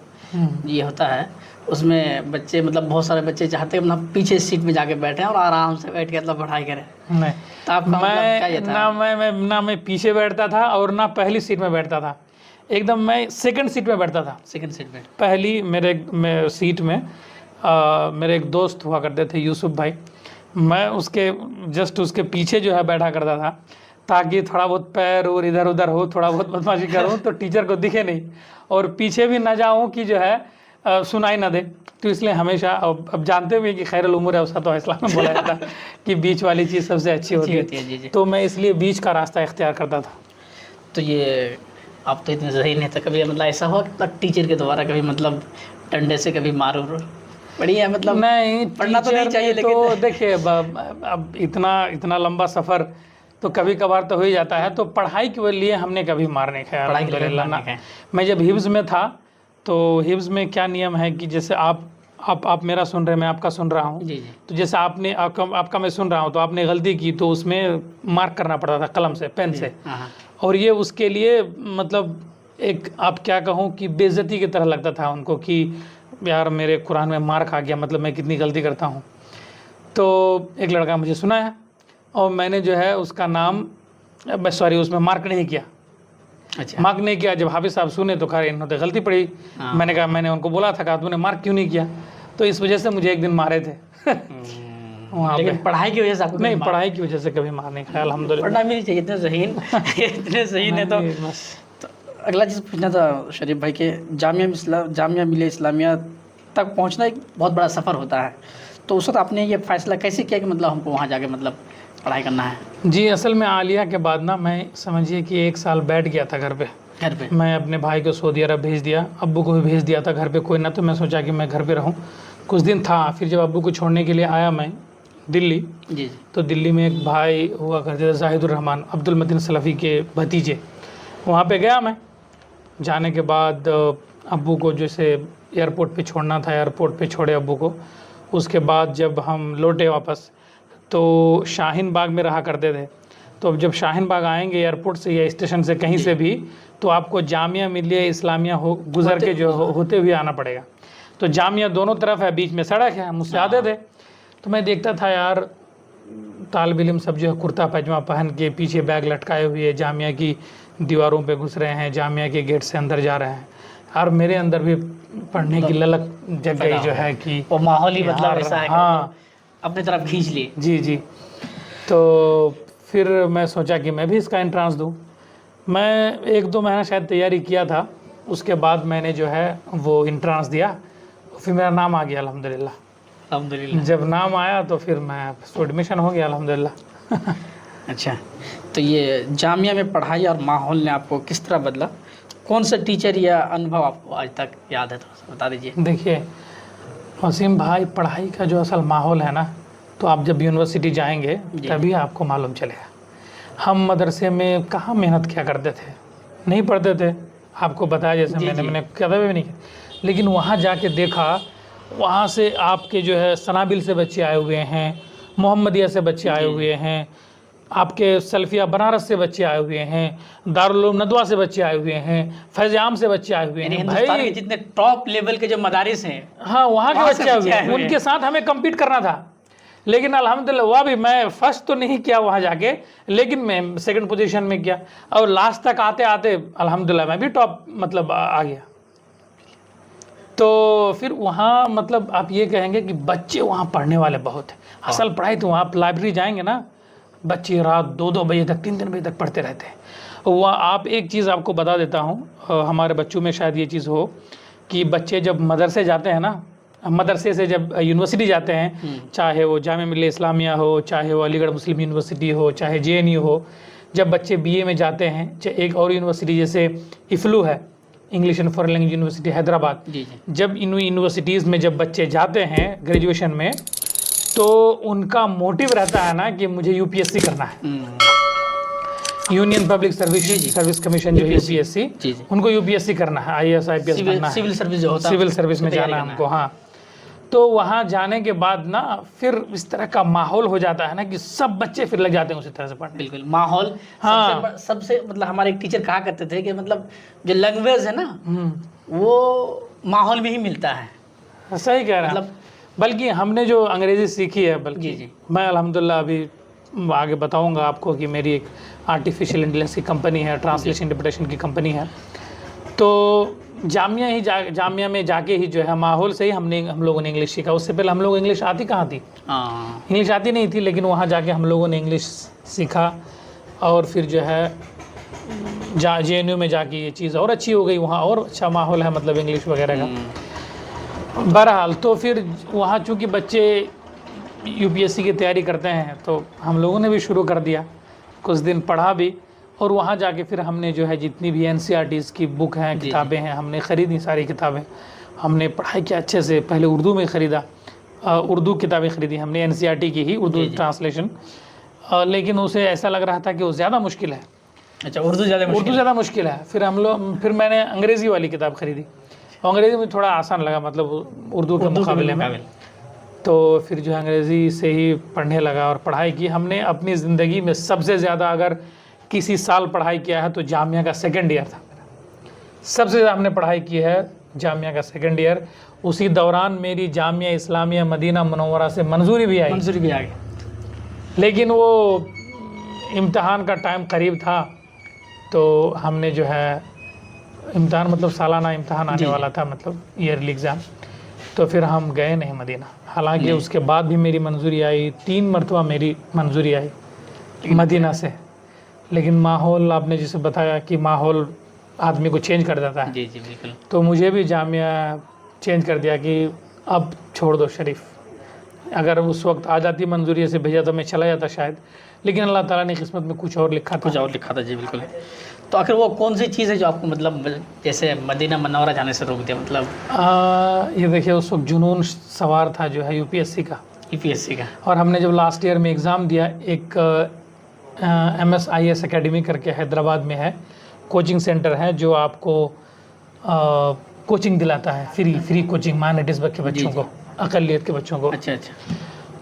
ये होता है, उसमें बच्चे मतलब बहुत सारे बच्चे चाहते हैं मतलब पीछे सीट में जाके बैठे और आराम से बैठ के मतलब पढ़ाई करें। नहीं, तो आपका मतलब क्या ये था? ना मैं पीछे बैठता था और ना पहली सीट में बैठता था। एकदम मैं सेकंड सीट में बैठता था। सेकंड सीट में? पहली मेरे सीट में मेरे एक दोस्त हुआ करते थे, यूसुफ भाई। मैं उसके जस्ट उसके पीछे जो है बैठा करता था, ताकि थोड़ा बहुत पैर और इधर उधर हो, थोड़ा बहुत बदमाशी करूँ तो टीचर को दिखे नहीं, और पीछे भी ना जाऊँ कि जो है सुनाई ना दे। तो इसलिए हमेशा, अब जानते हुए कि खैरुल उमूर अवसत तो इस्लाम में बोला जाता है कि बीच वाली चीज़ सबसे अच्छी होती है। जी जी। तो मैं इसलिए बीच का रास्ता इख्तियार करता था। तो ये आप तो इतने सही नहीं थे, कभी मतलब ऐसा हुआ कि टीचर के द्वारा कभी मतलब डंडे से कभी मारो बढ़िया मतलब? नहीं, पढ़ना तो नहीं चाहिए, लेकिन तो देखिए अब इतना लंबा सफ़र तो कभी कभार तो हो ही जाता है। तो पढ़ाई के लिए हमने कभी मार नहीं खाया, अल्हम्दुलिल्लाह ना। मैं जब हिफ्ज़ में था, तो हिफ्ज़ में क्या नियम है कि जैसे आप मेरा सुन रहे हैं, मैं आपका सुन रहा हूँ, तो जैसे आपका मैं सुन रहा हूँ, तो आपने गलती की तो उसमें मार्क करना पड़ता था कलम से, पेन से। और ये उसके लिए मतलब एक, आप क्या कहूँ कि बेइज्जती की तरह लगता था उनको कि यार मेरे कुरान में मार्क आ गया, मतलब मैं कितनी गलती करता हूँ। तो एक लड़का मुझे सुनाया और मैंने जो है उसका नाम, उसमें मार्क नहीं किया। अच्छा। मार्क नहीं किया। जब हाफिज़ साहब सुने तो कहा इन्होंने गलती पड़ी। मैंने कहा, मैंने उनको बोला था, कहा तूने मार्क क्यों नहीं किया? तो इस वजह से मुझे एक दिन मारे थे वहाँ पे। लेकिन पढ़ाई की वजह से आपको नहीं, कभी पढ़ाई की वजह से कभी मार नहीं खाया अल्हम्दुलिल्लाह। पढ़ना भी नहीं चाहिए, इतने ज़हीन इतने ज़हीन है तो। नहीं, बस तो अगला चीज़ पूछना था शरीफ भाई के, जामिया मिलिया इस्लामिया तक पहुंचना एक बहुत बड़ा सफ़र होता है, तो उस वक्त आपने ये फ़ैसला कैसे किया कि मतलब हमको वहाँ जाके मतलब पढ़ाई करना है? जी, असल में आलिया के बाद ना मैं समझिए कि 1 साल बैठ गया था घर पे। मैं अपने भाई को सऊदी अरब भेज दिया, अब्बू को भी भेज दिया था घर पे कोई ना, तो मैं सोचा कि मैं घर पे रहूँ कुछ दिन था। फिर जब अब्बू को छोड़ने के लिए आया मैं दिल्ली, जी तो दिल्ली में एक भाई हुआ करते थे जाहिदुर रहमान, अब्दुल मतीन सलफ़ी के भतीजे, वहाँ पे गया मैं। जाने के बाद अब्बू को जैसे एयरपोर्ट पे छोड़ना था, एयरपोर्ट पे छोड़े अब्बू को। उसके बाद जब हम लौटे वापस तो शाहीन बाग में रहा करते थे, तो अब जब शाहीन बाग आएंगे एयरपोर्ट से या स्टेशन से कहीं से भी, तो आपको जामिया मिलिया इस्लामिया हो गुज़र के जो होते हुए आना पड़ेगा। तो जामिया दोनों तरफ है, बीच में सड़क है, मुझसे आते थे। तो मैं देखता था यार तालिब इल्म सब जो है कुर्ता पैजामा पहन के पीछे बैग लटकाए हुए जामिया की दीवारों पे घुस रहे हैं, जामिया के गेट से अंदर जा रहे हैं। और मेरे अंदर भी पढ़ने की ललक जग गई जो है कि वो माहौल ही मतलब ऐसा है, हाँ अपनी तरफ खींच लिए। जी जी। तो फिर मैं सोचा कि मैं भी इसका एंट्रांस दूँ। मैं 1-2 महीना शायद तैयारी किया था, उसके बाद मैंने जो है वो एंट्रांस दिया, फिर मेरा नाम आ गया अल्हम्दुलिल्लाह। अल्हम्दुलिल्लाह। जब नाम आया तो फिर मैं एडमिशन हो गया अल्हम्दुलिल्लाह। अच्छा, तो ये जामिया में पढ़ाई और माहौल ने आपको किस तरह बदला? कौन सा टीचर या अनुभव आपको आज तक याद है, थोड़ा बता दीजिए। देखिए वसीम भाई, पढ़ाई का जो असल माहौल है ना, तो आप जब यूनिवर्सिटी जाएंगे तभी आपको मालूम चलेगा। हम मदरसे में कहाँ मेहनत किया करते थे, नहीं पढ़ते थे, आपको बताया जैसे मैंने कभी भी नहीं किया। लेकिन वहाँ जाके देखा, वहाँ से आपके जो है सनाबिल से बच्चे आए हुए हैं, मोहम्मदिया से बच्चे आए हुए हैं, आपके सल्फिया बनारस से बच्चे आए हुए हैं, दारुल उलूम नदवा से बच्चे आए हुए हैं, फैज़ आम से बच्चे आए हुए हैं। हिंदुस्तान के जितने टॉप लेवल के जो मदारिस हैं, हाँ, वहाँ के बच्चे आए हुए हैं। उनके साथ हमें कम्पीट करना था। लेकिन अल्हम्दुलिल्लाह वह भी, मैं फर्स्ट तो नहीं किया वहाँ जाके, लेकिन मैं सेकंड पोजीशन में किया, और लास्ट तक आते आते अल्हम्दुलिल्लाह मैं भी टॉप मतलब आ गया। तो फिर वहाँ मतलब आप ये कहेंगे कि बच्चे वहाँ पढ़ने वाले बहुत हैं। असल पढ़ाई तो आप लाइब्रेरी जाएंगे ना, बच्चे रात 2-2 बजे तक, 3-3 बजे तक पढ़ते रहते हैं। वहाँ आप एक चीज़ आपको बता देता हूँ, हमारे बच्चों में शायद ये चीज़ हो कि बच्चे जब मदरसे जाते हैं ना, मदरसे से जब यूनिवर्सिटी जाते हैं, चाहे वो जामिया मिलिया इस्लामिया हो, चाहे वो अलीगढ़ मुस्लिम यूनिवर्सिटी हो, चाहे JNU हो, जब बच्चे BA में जाते हैं, चाहे एक और यूनिवर्सिटी जैसे इफ्लू है, English and foreign language university Hyderabad, जब इन यूनिवर्सिटीज़ में जब बच्चे जाते हैं ग्रेजुएशन में, तो उनका मोटिव रहता है ना कि मुझे UPSC करना है, यूनियन पब्लिक सर्विस कमीशन जो है UPSC, उनको UPSC करना है, IAS IPS बनना है, सिविल सर्विस जो होता है, सिविल सर्विस में जाना है हमको। हाँ, तो वहाँ जाने के बाद ना फिर इस तरह का माहौल हो जाता है ना कि सब बच्चे फिर लग जाते हैं उसी तरह से पढ़ने। बिल्कुल, माहौल हाँ, सबसे मतलब हमारे एक टीचर कहा करते थे कि मतलब जो लैंग्वेज है ना, वो माहौल में ही मिलता है। सही कह रहे हैं। मतलब बल्कि हमने जो अंग्रेज़ी सीखी है, बल्कि मैं अल्हम्दुलिल्लाह अभी आगे बताऊंगा आपको कि मेरी एक आर्टिफिशियल इंटेलिजेंस की कंपनी है, ट्रांसलेशन इंटरप्रिटेशन की कंपनी है। तो जामिया में जाके ही जो है माहौल से ही हम लोगों ने इंग्लिश सीखा। उससे पहले हम लोग इंग्लिश आती कहाँ थी, इंग्लिश आती नहीं थी, लेकिन वहाँ जाके हम लोगों ने इंग्लिश सीखा। और फिर जो है JNU में जाके ये चीज़ और अच्छी हो गई, वहाँ और अच्छा माहौल है मतलब इंग्लिश वगैरह का। बहरहाल तो फिर वहाँ चूँकि बच्चे UPSC की तैयारी करते हैं, तो हम लोगों ने भी शुरू कर दिया, कुछ दिन पढ़ा भी, और वहाँ जाके फिर हमने जो है जितनी भी NCERTs की बुक हैं, किताबें हैं, हमने ख़रीदी सारी किताबें। हमने पढ़ाई किया अच्छे से, पहले उर्दू में ख़रीदा, उर्दू किताबें ख़रीदी हमने NCERT की ही उर्दू ट्रांसलेशन, लेकिन उसे ऐसा लग रहा था कि वो ज़्यादा मुश्किल है। अच्छा, उर्दू ज़्यादा मुश्किल है। फिर मैंने अंग्रेज़ी वाली किताब ख़रीदी, अंग्रेज़ी में थोड़ा आसान लगा मतलब उर्दू के मुकाबले में। तो फिर जो है अंग्रेज़ी से ही पढ़ने लगा और पढ़ाई की। हमने अपनी ज़िंदगी में सबसे ज़्यादा अगर किसी साल पढ़ाई किया है तो जामिया का 2nd ईयर था मेरा, सबसे ज़्यादा हमने पढ़ाई की है जामिया का 2nd ईयर। उसी दौरान मेरी जामिया इस्लामिया मदीना मुनव्वरा से मंजूरी भी आ गई, लेकिन वो इम्तहान का टाइम करीब था, तो हमने जो है इम्तहान मतलब सालाना इम्तहान आने वाला था, मतलब ईयरली एग्ज़ाम, तो फिर हम गए नहीं मदीना। हालांकि उसके बाद भी मेरी मंजूरी आई, 3 मरतबा मेरी मंजूरी आई मदीना से, लेकिन माहौल, आपने जैसे बताया कि माहौल आदमी को चेंज कर देता है, जी जी बिल्कुल। तो मुझे भी जामिया चेंज कर दिया कि अब छोड़ दो शरीफ। अगर उस वक्त आ जाती मंजूरी से भेजा तो मैं चला जाता शायद, लेकिन अल्लाह ताला ने किस्मत में कुछ और लिखा था। कुछ और लिखा था, जी बिल्कुल। तो आखिर वो कौन सी चीज़ है जो आपको मतलब जैसे मदीना मनौरा जाने से रोक दिया, मतलब ये देखिए, उस वक्त जुनून सवार था जो है यूपीएससी का, यूपीएससी का। और हमने जब लास्ट ईयर में एग्ज़ाम दिया, एक MSIS एकेडमी करके हैदराबाद में है, कोचिंग सेंटर है जो आपको कोचिंग दिलाता है, फ्री कोचिंग माइनॉरिटीज़ के बच्चों को, अक़लियत के बच्चों को। अच्छा अच्छा।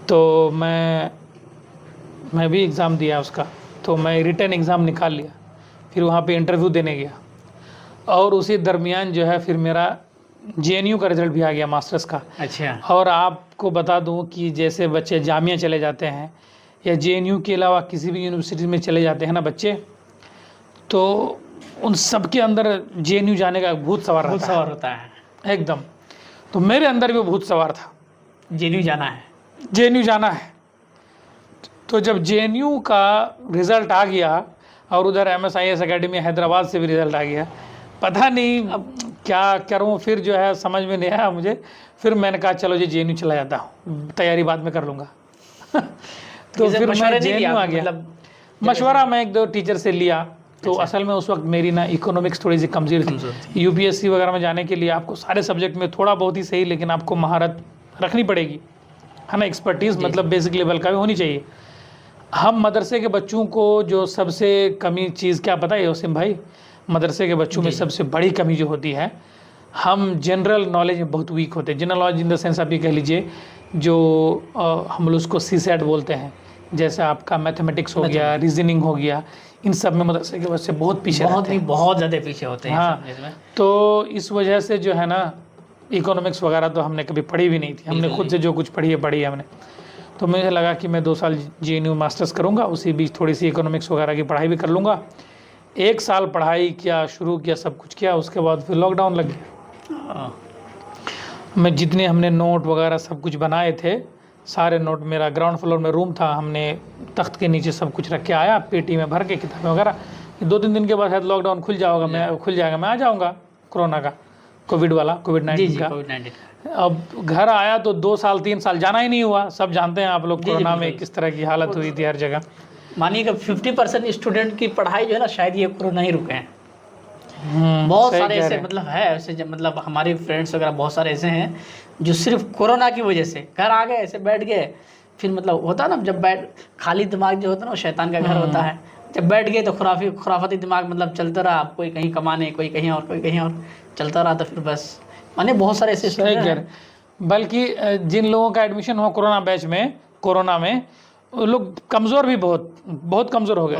तो मैं भी एग्ज़ाम दिया उसका, तो मैं रिटन एग्ज़ाम निकाल लिया, फिर वहाँ पे इंटरव्यू देने गया, और उसी दरमियान जो है फिर मेरा JNU का रिज़ल्ट भी आ गया मास्टर्स का। अच्छा। और आपको बता दूं कि जैसे बच्चे जामिया चले जाते हैं या JNU के अलावा किसी भी यूनिवर्सिटी में चले जाते हैं ना बच्चे, तो उन सब के अंदर JNU जाने का भूत सवार बहुत रहता सवार होता है है एकदम। तो मेरे अंदर भी वो भूत सवार था, JNU जाना है। JNU जाना है। तो जब JNU का रिज़ल्ट आ गया और उधर MSIS एकेडमी हैदराबाद से भी रिज़ल्ट आ गया, पता नहीं अब क्या करूं, फिर जो है समझ में नहीं आया मुझे। फिर मैंने कहा चलो जी JNU चला जाता हूँ, तैयारी बाद में कर लूँगा। तो फिर मैं JNU आ गया। मतलब मशवरा मैं 1-2 टीचर से लिया, तो असल में उस वक्त मेरी ना इकोनॉमिक्स थोड़ी सी कमज़ोर थी। UPSC वगैरह में जाने के लिए आपको सारे सब्जेक्ट में थोड़ा बहुत ही सही, लेकिन आपको महारत रखनी पड़ेगी, है ना, एक्सपर्टीज़ मतलब बेसिक लेवल का भी होनी चाहिए। हम मदरसे के बच्चों को जो सबसे कमी चीज़ क्या पता है वसीम भाई, मदरसे के बच्चों में सबसे बड़ी कमी जो होती है, हम जनरल नॉलेज में बहुत वीक होते हैं। General knowledge in the sense आप ये कह लीजिए, जो हम लोग उसको CSAT बोलते हैं, जैसे आपका मैथमेटिक्स हो गया, रीजनिंग हो गया, इन सब में मदरसे के बच्चे बहुत पीछे रहते हैं, बहुत ज़्यादा पीछे होते हैं। हाँ, तो इस वजह से जो है ना, इकोनॉमिक्स वगैरह तो हमने कभी पढ़ी भी नहीं थी, हमने खुद से जो कुछ पढ़ी है हमने। तो मुझे लगा कि मैं 2 साल JNU मास्टर्स करूँगा, उसी बीच थोड़ी सी इकोनॉमिक्स वगैरह की पढ़ाई भी कर लूँगा। 1 साल पढ़ाई किया, शुरू किया, सब कुछ किया, उसके बाद फिर लॉकडाउन लग गया। मैं जितने हमने नोट वगैरह सब कुछ बनाए थे, सारे नोट, मेरा ग्राउंड फ्लोर में रूम था, हमने तख्त के नीचे सब कुछ रख के आया, पेटी में भर के किताबें वगैरह। 2-3 दिन के बाद शायद लॉकडाउन खुल जाएगा, मैं आ जाऊँगा, कोरोना का, कोविड-19 का। अब घर आया तो 2 साल 3 साल जाना ही नहीं हुआ। सब जानते हैं आप लोग कोरोना में किस तरह की हालत हुई थी हर जगह। मानिए कि 50% स्टूडेंट की पढ़ाई जो है ना, शायद ये कोरोना ही रुके हैं। बहुत सारे ऐसे मतलब है, ऐसे मतलब हमारे फ्रेंड्स वगैरह बहुत सारे ऐसे हैं जो सिर्फ कोरोना की वजह से घर आ गए, ऐसे बैठ गए। फिर मतलब होता है ना, जब खाली दिमाग जो होता है ना, वो शैतान का घर होता है। जब बैठ गए तो खुराफाती दिमाग मतलब चलता रहा, कोई कहीं कमाने, कोई कहीं और चलता रहा। तो फिर बस माने बहुत सारे ऐसे स्टूडेंट हैं। बल्कि जिन लोगों का एडमिशन हुआ कोरोना में वो लोग कमज़ोर भी बहुत कमज़ोर हो गए,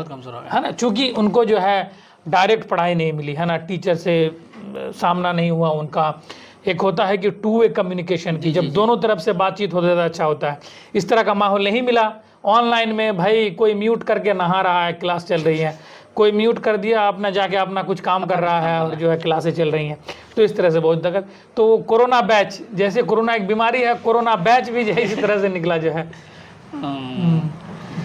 है ना, चूँकि उनको जो है डायरेक्ट पढ़ाई नहीं मिली, है ना, टीचर से सामना नहीं हुआ उनका। एक होता है कि 2 वे कम्युनिकेशन की, जब दोनों तरफ से बातचीत हो ज़्यादा अच्छा होता है। इस तरह का माहौल नहीं मिला। ऑनलाइन में भाई कोई म्यूट करके नहा रहा है, क्लास चल रही है, कोई म्यूट कर दिया, अपना जाके अपना कुछ काम कर रहा है, और जो है क्लासें चल रही हैं। तो इस तरह से बहुत दिक्कत। तो कोरोना बैच, जैसे कोरोना एक बीमारी है, कोरोना बैच भी जो है इसी तरह से निकला जो है।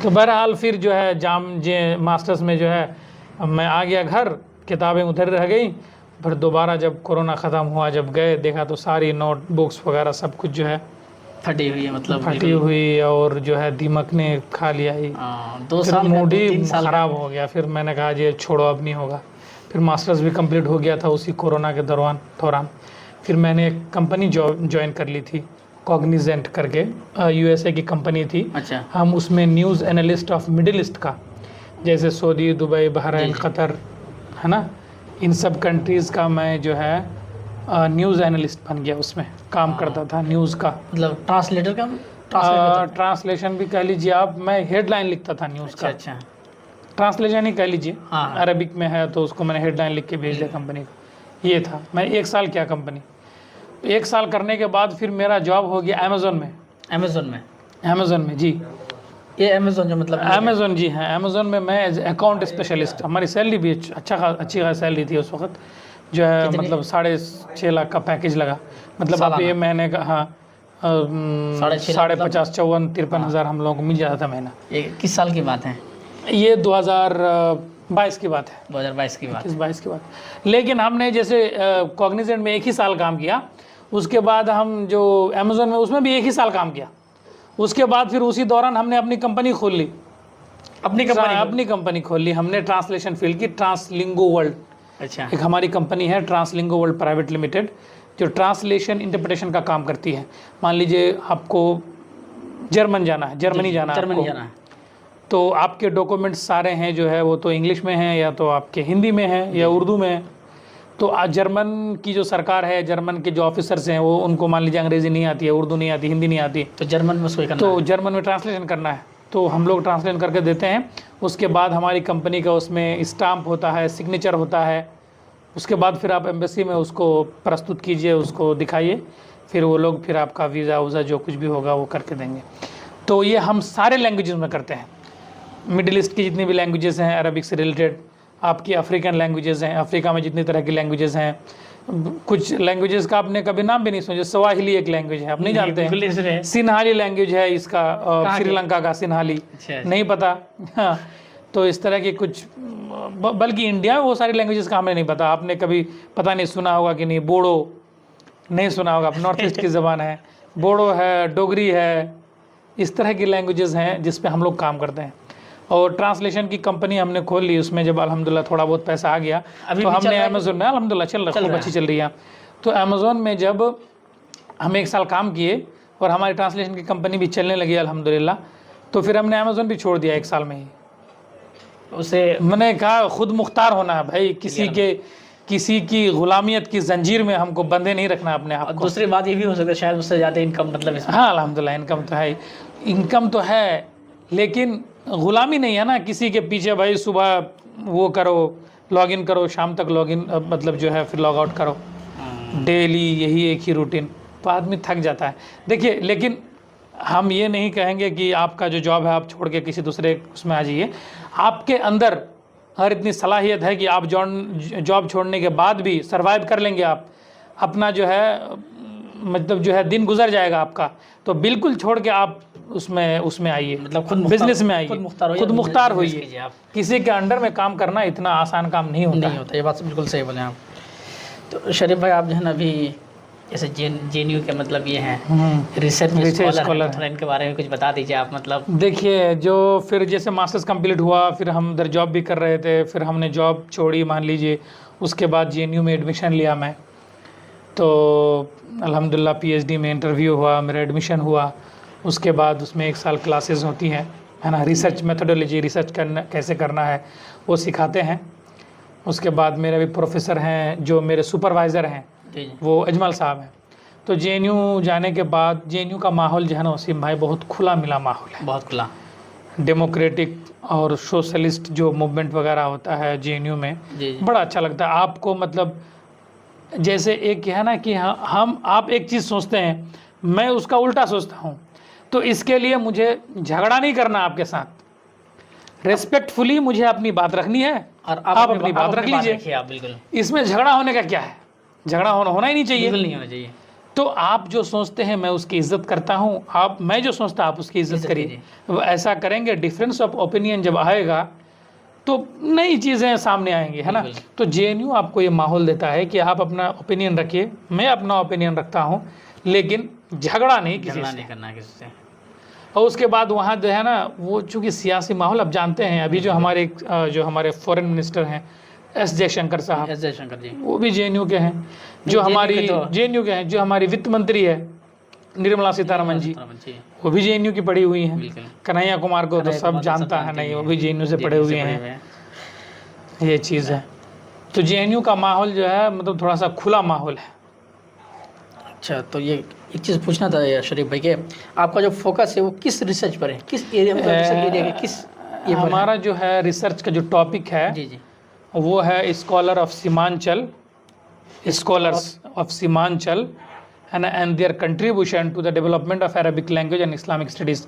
तो बहरहाल फिर जो है मास्टर्स में जो है मैं आ गया घर, किताबें उधर रह गई। फिर दोबारा जब कोरोना ख़त्म हुआ, जब गए, देखा तो सारी नोटबुक्स वगैरह सब कुछ जो है फटी हुई है, मतलब फटी हुई, और जो है दीमक ने खा लिया ही। 2 साल मूड ही ख़राब हो गया। फिर मैंने कहा ये छोड़ो, अब नहीं होगा। फिर मास्टर्स भी कंप्लीट हो गया था उसी कोरोना के दौरान। फिर मैंने एक कंपनी ज्वाइन कर ली थी, कॉग्निजेंट करके, USA की कंपनी थी। अच्छा। हम उसमें news analyst of middle east का, जैसे सऊदी, दुबई, बहरीन, कतर, है ना, इन सब कंट्रीज़ का मैं जो है न्यूज़ एनालिस्ट बन गया, उसमें काम करता था न्यूज़ का, मतलब ट्रांसलेटर का, ट्रांसलेशन भी कह लीजिए आप। मैं हेडलाइन लिखता था न्यूज़ का। अच्छा। ट्रांसलेशन ही कह लीजिए। हाँ। अरबिक में है तो उसको मैंने हेडलाइन लिख के भेज दिया कंपनी को। ये था। मैं 1 साल किया कंपनी। 1 साल करने के बाद फिर मेरा जॉब हो गया अमेज़न में जी। ये अमेज़न जो मतलब अमेज़न जी हैं, अमेज़न में मैं एज अकाउंट स्पेशलिस्ट, हमारी सैलरी भी अच्छी खासी सैलरी थी उस वक्त। जो है कितने? मतलब 6.5 लाख का पैकेज लगा। मतलब अब ये महीने का, हाँ 50, 54, 53 हज़ार हम लोगों को मिल जाता था महीना। ये किस साल की बात है? ये 2022 की बात है, 2022 की बात। 21-22 की बात। लेकिन हमने जैसे कॉग्निजेंट में 1 ही साल काम किया, उसके बाद हम जो अमेज़न में उसमें भी 1 ही साल काम किया। उसके बाद फिर उसी दौरान हमने अपनी कंपनी खोल ली, अपनी कंपनी खोल ली हमने ट्रांसलेशन फील्ड की, ट्रांसलिंगो वर्ल्ड। अच्छा, एक हमारी कंपनी है ट्रांसलिंगो वर्ल्ड प्राइवेट लिमिटेड, जो ट्रांसलेशन इंटरप्रिटेशन का काम करती है। मान लीजिए आपको जर्मनी जाना है जर्मनी आपको, जाना है। तो आपके डॉक्यूमेंट्स सारे हैं जो है वो तो इंग्लिश में हैं, या तो आपके हिंदी में हैं या उर्दू में है। तो जर्मन की जो सरकार है, जर्मन के जो ऑफिसर्स हैं, वो उनको मान लीजिए अंग्रेज़ी नहीं आती है, उर्दू नहीं आती, हिंदी नहीं आती, तो जर्मन में उसको करना तो है। जर्मन में ट्रांसलेशन करना है, तो हम लोग ट्रांसलेशन करके देते हैं। उसके बाद हमारी कंपनी का उसमें स्टाम्प होता है, सिग्नेचर होता है। उसके बाद फिर आप एम्बेसी में उसको प्रस्तुत कीजिए, उसको दिखाइए, फिर वो लोग फिर आपका वीज़ा वूज़ा जो कुछ भी होगा वो करके देंगे। तो ये हम सारे लैंग्वेजेस में करते हैं। मिडिल ईस्ट की जितनी भी लैंग्वेजेस हैं अरबिक से रिलेटेड, आपकी अफ्रीकन लैंग्वेजेस हैं, अफ्रीका में जितनी तरह की लैंग्वेजेस हैं, कुछ लैंग्वेजेस का आपने कभी नाम भी नहीं सुना। स्वाहिली एक लैंग्वेज है, आप नहीं जानते हैं। सिन्हाली लैंग्वेज है इसका, श्रीलंका का सिन्हाली, नहीं पता। हाँ, तो इस तरह की कुछ, बल्कि इंडिया में वो सारी लैंग्वेजेस का हमें नहीं पता। आपने कभी पता नहीं सुना होगा कि नहीं, बोडो नहीं सुना होगा, नॉर्थ ईस्ट की ज़बान है, बोडो है, डोगरी है, इस तरह की लैंग्वेजेस हैं जिस पे हम लोग काम करते हैं। और ट्रांसलेशन की कंपनी हमने खोल ली, उसमें जब अल्हम्दुलिल्लाह थोड़ा बहुत पैसा आ गया तो हमने अमेज़ोन में, अल्हम्दुलिल्लाह चल रहा, खूब अच्छी चल रही है। तो अमेज़ोन में जब हम 1 साल काम किए और हमारी ट्रांसलेशन की कंपनी भी चलने लगी अल्हम्दुलिल्लाह, तो फिर हमने अमेज़ोन भी छोड़ दिया 1 साल में ही। उसे मैंने कहा खुद मुख्तार होना है भाई, किसी की गुलामियत की जंजीर में हमको बंधे नहीं रखना अपने आप को। दूसरी बात ये भी हो सकता है शायद उससे ज़्यादा इनकम मतलब इसमें। हाँ अल्हम्दुलिल्लाह इनकम तो है, लेकिन गुलामी नहीं है ना किसी के पीछे, भाई सुबह वो करो, लॉगिन करो, शाम तक लॉगिन मतलब जो है फिर लॉग आउट करो, डेली यही एक ही रूटीन, तो आदमी थक जाता है। देखिए, लेकिन हम ये नहीं कहेंगे कि आपका जो जॉब है आप छोड़ के किसी दूसरे उसमें आ जाइए। आपके अंदर अगर इतनी सलाहियत है कि आप जॉब छोड़ने के बाद भी सर्वाइव कर लेंगे, आप अपना जो है मतलब जो है दिन गुजर जाएगा आपका, तो बिल्कुल छोड़ के आप उसमें आइए, मतलब खुद बिजनेस में आइए, खुद मुख्तार होइए। किसी के अंडर में काम करना इतना आसान काम नहीं होता। ये बात बिल्कुल सही बोले आप। तो शरीफ भाई, आप जो है ना अभी जैसे JNU के मतलब ये हैं रिसर्च स्कॉलर, थोड़ा इनके बारे में कुछ बता दीजिए आप। मतलब देखिए, जो फिर जैसे मास्टर्स कंप्लीट हुआ, फिर हम उधर जॉब भी कर रहे थे, फिर हमने जॉब छोड़ी मान लीजिए, उसके बाद JNU में एडमिशन लिया मैं, तो अल्हम्दुलिल्लाह PhD में इंटरव्यू हुआ, मेरा एडमिशन हुआ। उसके बाद उसमें 1 साल क्लासेस होती हैं, है ना, रिसर्च मेथोडोलॉजी, रिसर्च करना कैसे करना है वो सिखाते हैं। उसके बाद मेरे भी प्रोफेसर हैं, जो मेरे सुपरवाइज़र हैं वो अजमल साहब हैं। तो JNU जाने के बाद JNU का माहौल जो है ना वसीम भाई, बहुत खुला मिला माहौल है, बहुत खुला, डेमोक्रेटिक और सोशलिस्ट जो मूवमेंट वगैरह होता है JNU में, बड़ा अच्छा लगता है आपको। मतलब जैसे एक है ना कि आप एक चीज़ सोचते हैं, मैं उसका उल्टा सोचता हूँ, तो इसके लिए मुझे झगड़ा नहीं करना आपके साथ, रेस्पेक्टफुली मुझे अपनी बात रखनी है और आप अपनी बात रख लीजिए। आप बिल्कुल, इसमें झगड़ा होने का क्या है, झगड़ा होना ही नहीं चाहिए, बिल्कुल नहीं होना चाहिए। तो आप जो सोचते हैं मैं उसकी इज्जत करता हूँ, मैं जो सोचता आप उसकी इज्जत करिए। ऐसा करेंगे, डिफरेंस ऑफ ओपिनियन जब आएगा तो नई चीज़ें सामने आएंगी, है ना। तो JNU आपको ये माहौल देता है कि आप अपना ओपिनियन रखिए, मैं अपना ओपिनियन रखता हूँ, लेकिन झगड़ा नहीं करना किसी से। और उसके बाद वहाँ जो है ना, वो चूँकि सियासी माहौल आप जानते हैं, अभी जो हमारे फॉरेन मिनिस्टर हैं S जयशंकर साहब, जी, वो भी JNU के हैं। जो हमारी JNU के हैं, जो हमारी वित्त मंत्री है निर्मला सीतारमण जी, वो भी JNU की पढ़ी हुई हैं। कन्हैया कुमार को तो सब जानता है, नहीं वो भी JNU से पढ़े हुए हैं, ये चीज़ है। तो JNU का माहौल जो है मतलब थोड़ा सा खुला माहौल है। अच्छा, तो ये एक चीज़ पूछना था यार शरीफ भाई के, आपका जो फोकस है वो किस रिसर्च पर है, किस एरिया में, किस हमारा जो है रिसर्च का जो टॉपिक है जी वो है scholars of Seemanchal and their contribution to the development of Arabic language and Islamic studies।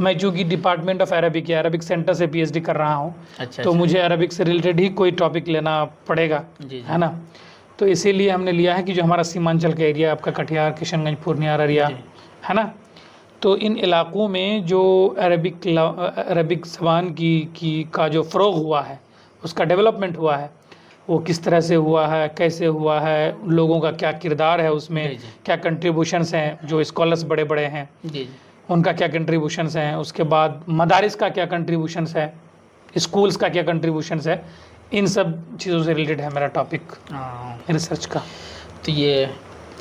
मैं चूँकि डिपार्टमेंट ऑफ अरबिक या अरबिक सेंटर से PhD कर रहा हूँ, तो मुझे अरबिक से रिलेटेड ही कोई टॉपिक लेना पड़ेगा, है ना। तो इसीलिए हमने लिया है कि जो हमारा सीमांचल का एरिया आपका कटिहार, किशनगंज, पूर्णिया, अररिया, है ना, तो इन इलाक़ों में जो अरबिक ज़बान की का जो फ़रोग़ हुआ है, उसका डेवलपमेंट हुआ है, वो किस तरह से हुआ है, कैसे हुआ है, लोगों का क्या किरदार है उसमें, क्या कंट्रीब्यूशंस हैं, जो स्कॉलर्स बड़े बड़े हैं उनका क्या कंट्रीब्यूशंस हैं, उसके बाद मदारिस का क्या कंट्रीब्यूशंस है, स्कूल्स का क्या कंट्रीब्यूशंस है, इन सब चीज़ों से रिलेटेड है मेरा टॉपिक रिसर्च का। तो ये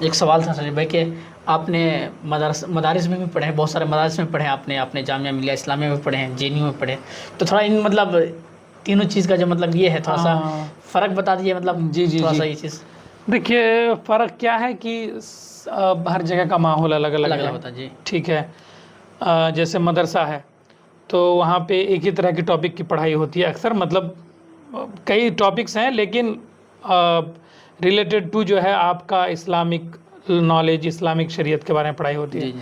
एक सवाल था सर भाई कि आपने मदारिस में भी पढ़े हैं, बहुत सारे मदारिस में पढ़े हैं आपने, आपने जामिया मिलिया इस्लामिया में पढ़े हैं, JNU में पढ़े, तो थोड़ा इन मतलब तीनों चीज़ का जो मतलब ये है थोड़ा सा फ़र्क बता दीजिए, मतलब जी थोड़ा सा ये चीज़। देखिए फ़र्क क्या है कि हर जगह का माहौल अलग अलग होता है जी। ठीक है, जैसे मदरसा है तो वहाँ पे एक ही तरह की टॉपिक की पढ़ाई होती है अक्सर, मतलब कई टॉपिक्स हैं लेकिन रिलेटेड टू जो है आपका इस्लामिक नॉलेज, इस्लामिक शरीयत के बारे में पढ़ाई होती है।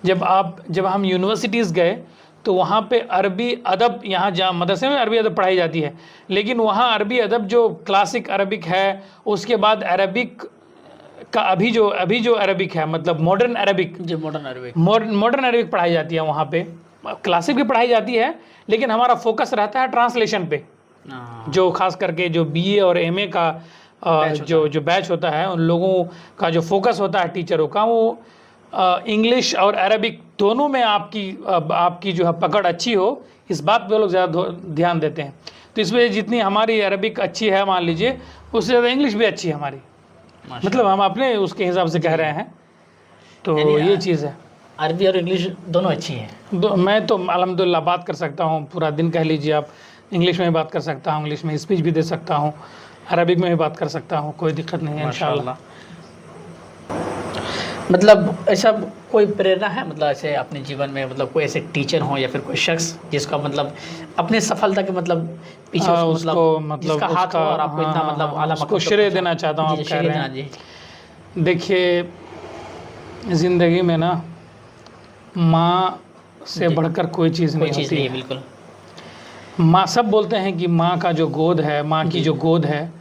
जब हम यूनिवर्सिटीज़ गए तो वहाँ पे अरबी अदब, यहाँ जहाँ मदरसे में अरबी अदब पढ़ाई जाती है, लेकिन वहाँ अरबी अदब जो क्लासिक अरबिक है, उसके बाद अरबिक का अभी जो अरबिक है, मतलब मॉडर्न अरबिक, जी मॉडर्न अरबिक पढ़ाई जाती है वहाँ पे। क्लासिक भी पढ़ाई जाती है लेकिन हमारा फोकस रहता है ट्रांसलेशन पे, जो खास करके जो BA और MA का जो बैच होता है, उन लोगों का जो फोकस होता है टीचरों का, वो इंग्लिश और अरबिक दोनों में आपकी जो है पकड़ अच्छी हो, इस बात पे लोग ज़्यादा ध्यान देते हैं। तो इस वजह जितनी हमारी अरबिक अच्छी है मान लीजिए, उससे ज़्यादा इंग्लिश भी अच्छी है हमारी, मतलब हम अपने उसके हिसाब से कह रहे हैं। तो ये चीज़ है, अरबी और इंग्लिश दोनों अच्छी हैं। मैं तो अल्हम्दुलिल्लाह बात कर सकता हूँ पूरा दिन, कह लीजिए आप, इंग्लिश में भी बात कर सकता हूँ, इंग्लिश में स्पीच भी दे सकता हूँ, अरबिक में भी बात कर सकता हूँ, कोई दिक्कत नहीं है इंशाअल्लाह। मतलब ऐसा कोई प्रेरणा है, मतलब ऐसे अपने जीवन में, मतलब कोई ऐसे टीचर हो या फिर कोई शख्स जिसका मतलब अपने सफलता के मतलब पीछे मतलब जिसका हाथ हो और आपको इतना मतलब आला उसको श्रेय देना चाहता हूँ, आप कह रहे हैं। देखिए ज़िंदगी में ना माँ से बढ़कर कोई चीज़ नहीं होती है, बिल्कुल। माँ, सब बोलते हैं कि माँ का जो गोद है, माँ की जो गोद है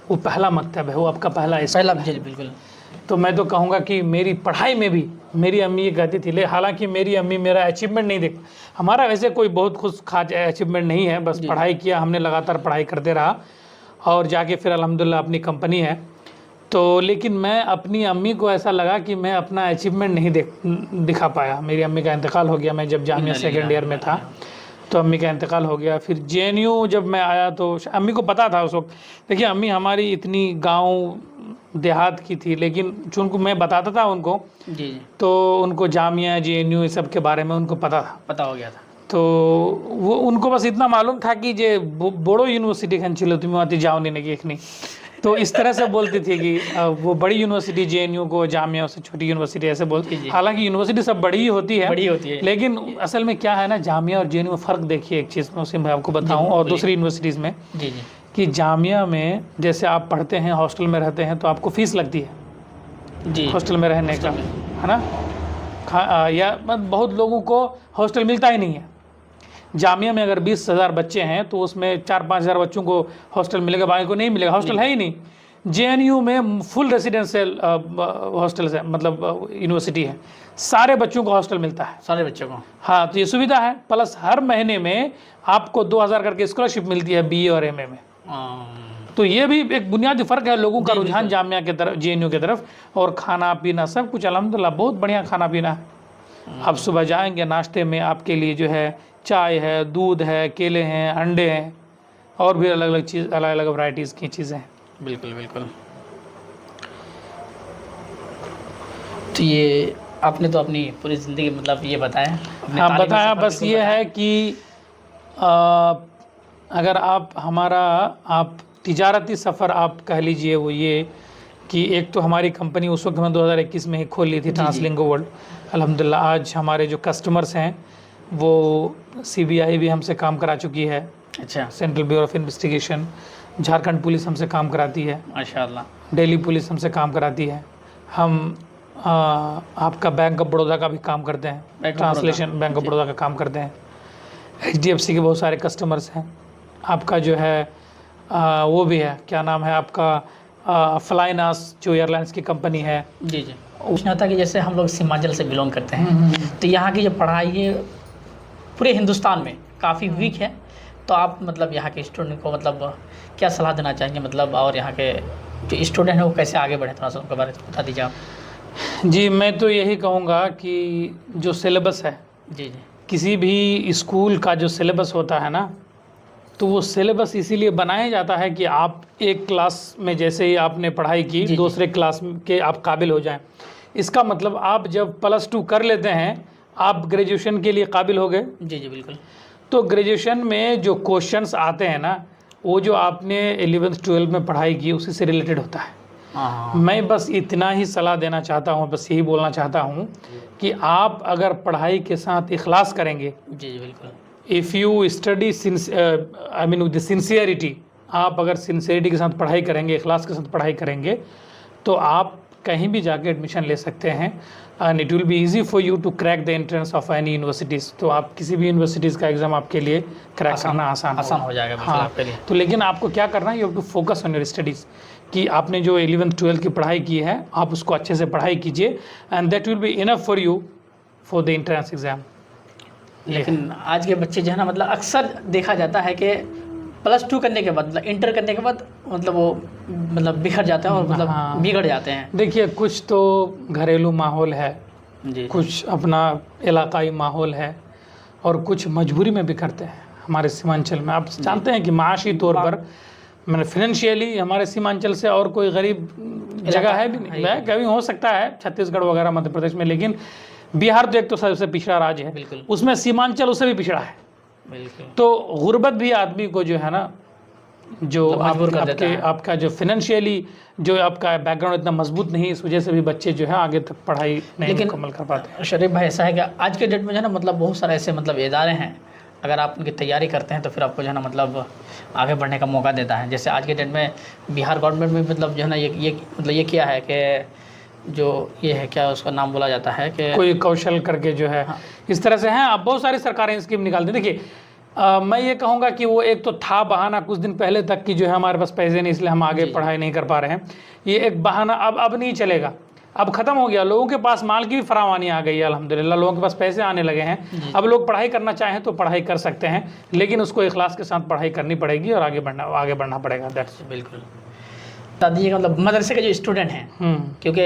वो पहला मकतब है, वो आपका पहला बिल्कुल। तो मैं तो कहूँगा कि मेरी पढ़ाई में भी मेरी अम्मी ये कहती थी, हालांकि मेरी अम्मी मेरा अचीवमेंट नहीं देख, हमारा वैसे कोई बहुत खुश खास अचीवमेंट नहीं है, बस पढ़ाई किया हमने, लगातार पढ़ाई करते रहा और जाके फिर अल्हम्दुलिल्लाह अपनी कंपनी है। तो लेकिन मैं अपनी अम्मी को ऐसा लगा कि मैं अपना अचीवमेंट नहीं दिखा पाया। मेरी अम्मी का इंतकाल हो गया, मैं जब जामिया सेकेंड ईयर में था तो अम्मी का इंतकाल हो गया। फिर JNU जब मैं आया तो अम्मी को पता था उस वक्त, देखिए अम्मी हमारी इतनी गांव देहात की थी, लेकिन चूँकि मैं बताता था उनको तो उनको जामिया JNU इस सब के बारे में उनको पता हो गया था। तो वो उनको बस इतना मालूम था कि जे बड़ो यूनिवर्सिटी खंचिलो तुम्हें आती जाओ नहीं एक नहीं, तो इस तरह से बोलती थी कि वो बड़ी यूनिवर्सिटी JNU को जामिया से छोटी यूनिवर्सिटी ऐसे बोलती। हालांकि यूनिवर्सिटी सब बड़ी ही होती है, लेकिन असल में क्या है ना, जामिया और JNU में फ़र्क देखिए, एक चीज़ में उसे मैं आपको बताऊं, और दूसरी यूनिवर्सिटीज़ में कि जामिया में जैसे आप पढ़ते हैं, हॉस्टल में रहते हैं तो आपको फ़ीस लगती है हॉस्टल में रहने का, है ना, या बहुत लोगों को हॉस्टल मिलता ही नहीं है। जामिया में अगर 20,000 बच्चे हैं तो उसमें 4-5 हज़ार बच्चों को हॉस्टल मिलेगा, बाकी को नहीं मिलेगा, हॉस्टल है ही नहीं। JNU में फुल रेसिडेंशियल हॉस्टल है, मतलब यूनिवर्सिटी है, सारे बच्चों को हॉस्टल मिलता है, सारे बच्चों को। हाँ, तो ये सुविधा है, प्लस हर महीने में आपको 2,000 करके स्कॉलरशिप मिलती है BA और MA में। तो ये भी एक बुनियादी फ़र्क है, लोगों का रुझान जामिया की तरफ, JNU की तरफ। और खाना पीना सब कुछ अल्हम्दुलिल्लाह बहुत बढ़िया खाना पीना है। आप सुबह जाएंगे, नाश्ते में आपके लिए जो है चाय है, दूध है, केले हैं, अंडे हैं, और भी अलग अलग चीज़, अलग अलग वैरायटीज़ की चीज़ें हैं। बिल्कुल। तो ये आपने तो अपनी पूरी ज़िंदगी मतलब ये बताया, हाँ बताया, बस ये है कि अगर आप तिजारती सफ़र आप कह लीजिए, वो ये कि एक तो हमारी कंपनी उस वक्त हमें 2021 में ही खोल ली थी, ट्रांसलिंगो वर्ल्ड। अल्हम्दुलिल्लाह आज हमारे जो कस्टमर्स हैं वो CBI भी हमसे काम करा चुकी है, अच्छा, central bureau of investigation, Jharkhand police हमसे काम कराती है, माशाअल्लाह, दिल्ली पुलिस हमसे काम कराती है, हम आपका बैंक ऑफ बड़ौदा का भी काम करते हैं, ट्रांसलेशन बैंक ऑफ बड़ौदा का काम करते हैं, HDFC के बहुत सारे कस्टमर्स हैं, आपका जो है वो भी है, क्या नाम है आपका, फ्लाइनास जो एयरलाइंस की कंपनी है। जी जी। पूछना था कि जैसे हम लोग सीमांचल से बिलोंग करते हैं, तो यहाँ की जो पढ़ाई है पूरे हिंदुस्तान में काफ़ी वीक है, तो आप मतलब यहाँ के स्टूडेंट को मतलब क्या सलाह देना चाहेंगे, मतलब और यहाँ के जो स्टूडेंट हैं वो कैसे आगे बढ़े, थोड़ा सा उनके बारे में बता दीजिए आप। जी, मैं तो यही कहूँगा कि जो सिलेबस है, जी जी। किसी भी स्कूल का जो सिलेबस होता है ना, तो वो सिलेबस इसीलिए बनाया जाता है कि आप एक क्लास में जैसे ही आपने पढ़ाई की, जी। दूसरे क्लास के आप काबिल हो जाएं। इसका मतलब आप जब +2 कर लेते हैं, आप ग्रेजुएशन के लिए काबिल हो गए। जी जी बिल्कुल। तो ग्रेजुएशन में जो क्वेश्चंस आते हैं ना, वो जो आपने 11th-12 में पढ़ाई की उसी से रिलेटेड होता है। हाँ। मैं बस इतना ही सलाह देना चाहता हूँ, बस यही बोलना चाहता हूँ कि आप अगर पढ़ाई के साथ इखलास करेंगे, जी जी बिल्कुल। If you study I mean with sincerity, आप अगर सिंसियरिटी के साथ पढ़ाई करेंगे, इखलास के साथ पढ़ाई करेंगे, तो आप कहीं भी जाके एडमिशन ले सकते हैं and it will be easy for you to crack the entrance of any universities. तो आप किसी भी यूनिवर्सिटीज़ का एग्ज़ाम आपके लिए क्रैक करना आसान हो जाएगा बिल्कुल आपके लिए। तो लेकिन आपको क्या करना है, you have to focus on your studies, कि आपने जो 11th-12 की पढ़ाई की है आप उसको अच्छे से पढ़ाई कीजिए and that will be enough for you for the entrance exam. लेकिन आज के बच्चे जो है ना, मतलब अक्सर देखा जाता है कि +2 करने के बाद, मतलब इंटर करने के बाद, मतलब वो मतलब बिखर जाते हैं और मतलब बिगड़ जाते हैं। देखिए, कुछ तो घरेलू माहौल है, जी। कुछ अपना इलाकाई माहौल है, और कुछ मजबूरी में बिखरते हैं। हमारे सीमांचल में आप जानते हैं कि माशी तौर पर, मैंने फिनेंशियली हमारे सीमांचल से और कोई गरीब जगह है भी नहीं है। कभी हो सकता है छत्तीसगढ़ वगैरह मध्य प्रदेश में, लेकिन बिहार तो एक तो सबसे पिछड़ा राज्य है, बिल्कुल। उसमें सीमांचल उससे भी पिछड़ा है। बिल्कुल। तो गुर्बत भी आदमी को जो है ना, जो आपका जो फिनेंशियली जो आपका बैकग्राउंड इतना मजबूत नहीं, इस वजह से भी बच्चे जो है आगे तक पढ़ाई नहीं मुकम्मल कर पाते। शरीफ भाई, ऐसा है कि आज के डेट में जो है ना, मतलब बहुत सारे ऐसे मतलब इदारे हैं, अगर आप उनकी तैयारी करते हैं तो फिर आपको जो है ना मतलब आगे बढ़ने का मौका देता है। जैसे आज के डेट में बिहार गवर्नमेंट में मतलब जो है ना ये किया है कि जो ये है, क्या उसका नाम बोला जाता है कि कोई कौशल करके जो है, इस तरह से हैं। आप बहुत सारी सरकारें स्कीम निकालती हैं। देखिए, मैं ये कहूँगा कि वो एक तो था बहाना कुछ दिन पहले तक कि जो है हमारे पास पैसे नहीं, इसलिए हम आगे पढ़ाई नहीं कर पा रहे हैं। ये एक बहाना अब नहीं चलेगा, अब ख़त्म हो गया। लोगों के पास माल की भी फरावानी आ गई है, अल्हम्दुलिल्लाह लोगों के पास पैसे आने लगे हैं। अब लोग पढ़ाई करना चाहें तो पढ़ाई कर सकते हैं, लेकिन उसको इखलास के साथ पढ़ाई करनी पड़ेगी और आगे बढ़ना पड़ेगा। दैट्स बिल्कुल। बता दीजिएगा, मतलब मदरसे के जो स्टूडेंट हैं, क्योंकि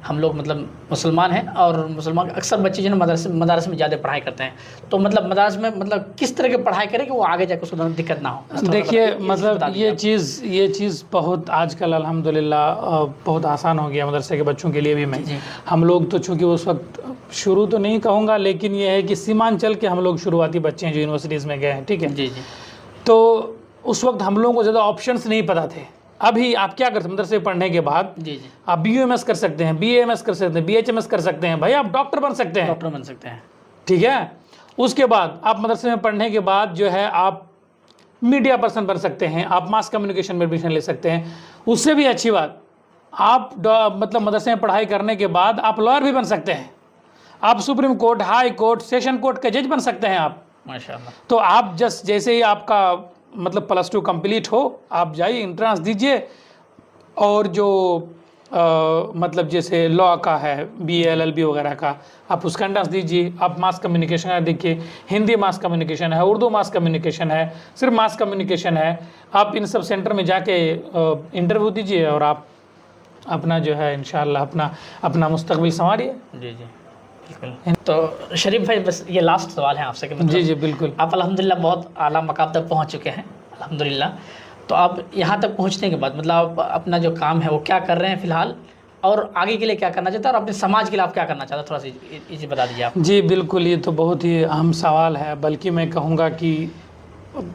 हम लोग मतलब मुसलमान हैं और मुसलमान अक्सर बच्चे जो है मदरसे में ज़्यादा पढ़ाई करते हैं, तो मतलब मदरसे में मतलब किस तरह की पढ़ाई करें कि वो आगे जाकर उसको दिक्कत ना हो। देखिए, मतलब ये चीज़ बहुत आजकल अल्हम्दुलिल्लाह बहुत आसान हो गया मदरसे के बच्चों के लिए भी। मैं हम लोग तो चूँकि उस वक्त शुरू तो नहीं कहूँगा, लेकिन ये है कि सीमांचल के हम लोग शुरुआती बच्चे हैं जो यूनिवर्सिटीज़ में गए हैं, ठीक है जी। तो उस वक्त हम लोगों को ज़्यादा ऑप्शंस नहीं पता थे। अभी आप क्या कर सकते हैं, मदरसे पढ़ने के बाद आप BUMS कर सकते हैं, BAMS कर सकते हैं, BHMS कर सकते हैं, भाई आप डॉक्टर बन सकते हैं, ठीक है। उसके बाद आप मदरसे में पढ़ने के बाद जो है आप मीडिया पर्सन बन सकते हैं, आप मास कम्युनिकेशन में एडमिशन ले सकते हैं। उससे भी अच्छी बात, आप मतलब मदरसे में पढ़ाई करने के बाद आप लॉयर भी बन सकते हैं, आप supreme court, high court, session court के जज बन सकते हैं आप, माशाअल्लाह। तो आप जैसे ही आपका मतलब +2 कंप्लीट हो, आप जाइए एंट्रेंस दीजिए, और जो मतलब जैसे लॉ का है, BA LLB वगैरह का, आप उसका एंट्रेंस दीजिए। आप मास कम्युनिकेशन है, देखिए हिंदी मास कम्युनिकेशन है, उर्दू मास कम्युनिकेशन है, सिर्फ मास कम्युनिकेशन है। आप इन सब सेंटर में जाके इंटरव्यू दीजिए और आप अपना जो है इंशाअल्लाह अपना मुस्तकबिल संवारिए। जी बिल्कुल। तो शरीफ भाई, बस ये लास्ट सवाल है आपसे कि मतलब जी बिल्कुल, आप अल्हम्दुलिल्लाह बहुत आला मकाम तक पहुंच चुके हैं अल्हम्दुलिल्लाह, तो आप यहाँ तक पहुंचने के बाद मतलब आप अपना जो काम है वो क्या कर रहे हैं फ़िलहाल, और आगे के लिए क्या करना चाहते हैं, और अपने समाज के लिए आप क्या करना चाहते हैं, थोड़ा सा ये बता दीजिए आप। जी बिल्कुल, ये तो बहुत ही अहम सवाल है, बल्कि मैं कहूँगा कि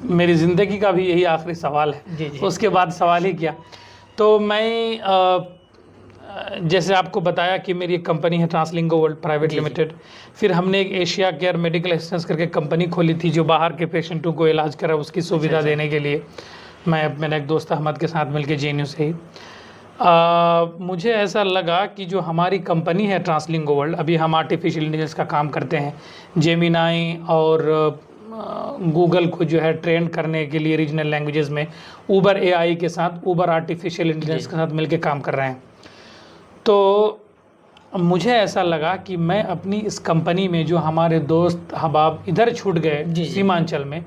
मेरी ज़िंदगी का भी यही आखिरी सवाल है। जी। उसके बाद सवाल ही क्या। तो मैं जैसे आपको बताया कि मेरी एक कंपनी है ट्रांसलिंगो वर्ल्ड प्राइवेट लिमिटेड, फिर हमने एक एशिया केयर मेडिकल असिस्टेंस करके कंपनी खोली थी जो बाहर के पेशेंटों को इलाज करा उसकी सुविधा देने के लिए। मेरा एक दोस्त अहमद के साथ मिलकर JNU से ही मुझे ऐसा लगा कि जो हमारी कंपनी है ट्रांसलिंगो वर्ल्ड, अभी हम आर्टिफिशियल इंटेलिजेंस का काम करते हैं, जेमिनाई और गूगल को जो है ट्रेन करने के लिए रीजनल लैंग्वेजेस में ऊबर एआई के साथ, ऊबर आर्टिफिशियल इंटेलिजेंस के साथ मिलकर काम कर रहे हैं। तो मुझे ऐसा लगा कि मैं अपनी इस कंपनी में जो हमारे दोस्त अहबाब इधर छूट गए सीमांचल में,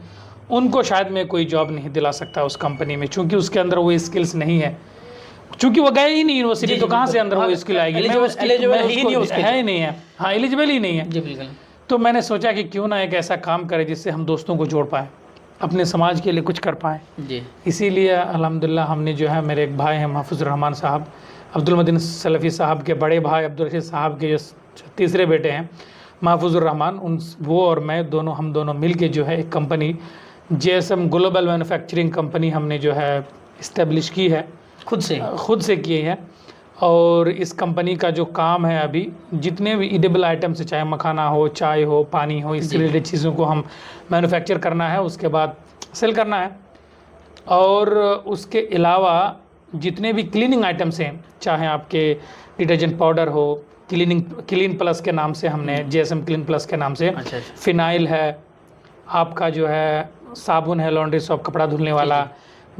उनको शायद मैं कोई जॉब नहीं दिला सकता उस कंपनी में, क्योंकि उसके अंदर वो स्किल्स नहीं है, क्योंकि वो गए ही नहीं यूनिवर्सिटी, तो कहाँ से अंदर वो स्किल आएगी? है ही नहीं है, हाँ एलिजिबल ही नहीं है। जी बिल्कुल। तो मैंने सोचा कि क्यों ना एक ऐसा काम करें जिससे हम दोस्तों को जोड़ पाएँ, अपने समाज के लिए कुछ कर पाएँ। जी, इसीलिए अल्हम्दुलिल्लाह हमने जो है, मेरे एक भाई हैं महफूज़ुर रहमान साहब, अब्दुल मदीन सलफ़ी साहब के बड़े भाई अब्दुल रशीद साहब के जो तीसरे बेटे हैं महफूज़ुर रहमान, वो और मैं दोनों, हम दोनों मिल के जो है एक company JSM global manufacturing company हमने जो है इस्टेब्लिश की है, खुद से की है। और इस कंपनी का जो काम है अभी, जितने भी ईडेबल आइटम्स है, चाहे मखाना हो, चाय हो, पानी हो, इस रिलेटेड चीज़ों को हम मैन्युफैक्चर करना है, उसके बाद सेल करना है। और उसके अलावा जितने भी क्लीनिंग आइटम्स हैं, चाहे आपके डिटर्जेंट पाउडर हो, क्लीन प्लस के नाम से हमने JSM क्लीन प्लस के नाम से, अच्छा। फिनाइल है, आपका जो है साबुन है, लॉन्ड्री सॉप कपड़ा धुलने वाला,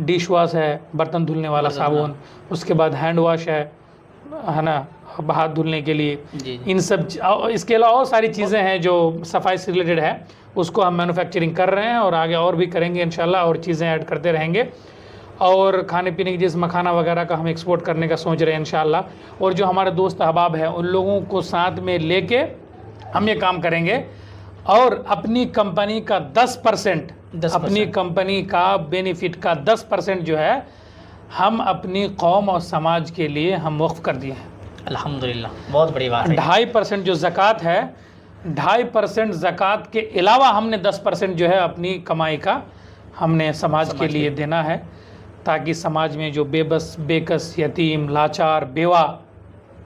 डिश वॉश है, बर्तन धुलने वाला साबुन, उसके बाद हैंड वॉश है ना, हाथ धुलने के लिए। इन सब, इसके अलावा और सारी चीज़ें हैं जो सफाई से रिलेटेड है, उसको हम मैन्युफैक्चरिंग कर रहे हैं और आगे और भी करेंगे इंशाल्लाह, और चीज़ें ऐड करते रहेंगे। और खाने पीने की जैसे मखाना वगैरह का हम एक्सपोर्ट करने का सोच रहे हैं इंशाल्लाह। और जो हमारे दोस्त अहबाब हैं उन लोगों को साथ में लेके हम ये काम करेंगे, और अपनी कंपनी का 10%, अपनी कंपनी का बेनिफिट का 10% जो है हम अपनी कौम और समाज के लिए हम वक्फ कर दिए हैं। अल्हम्दुलिल्लाह, बहुत बड़ी बात है। 2.5% जो ज़कात है, 2.5% ज़कात के अलावा हमने 10% जो है अपनी कमाई का हमने समाज के लिए देना है, ताकि समाज में जो बेबस, बेकस, यतीम, लाचार, बेवा,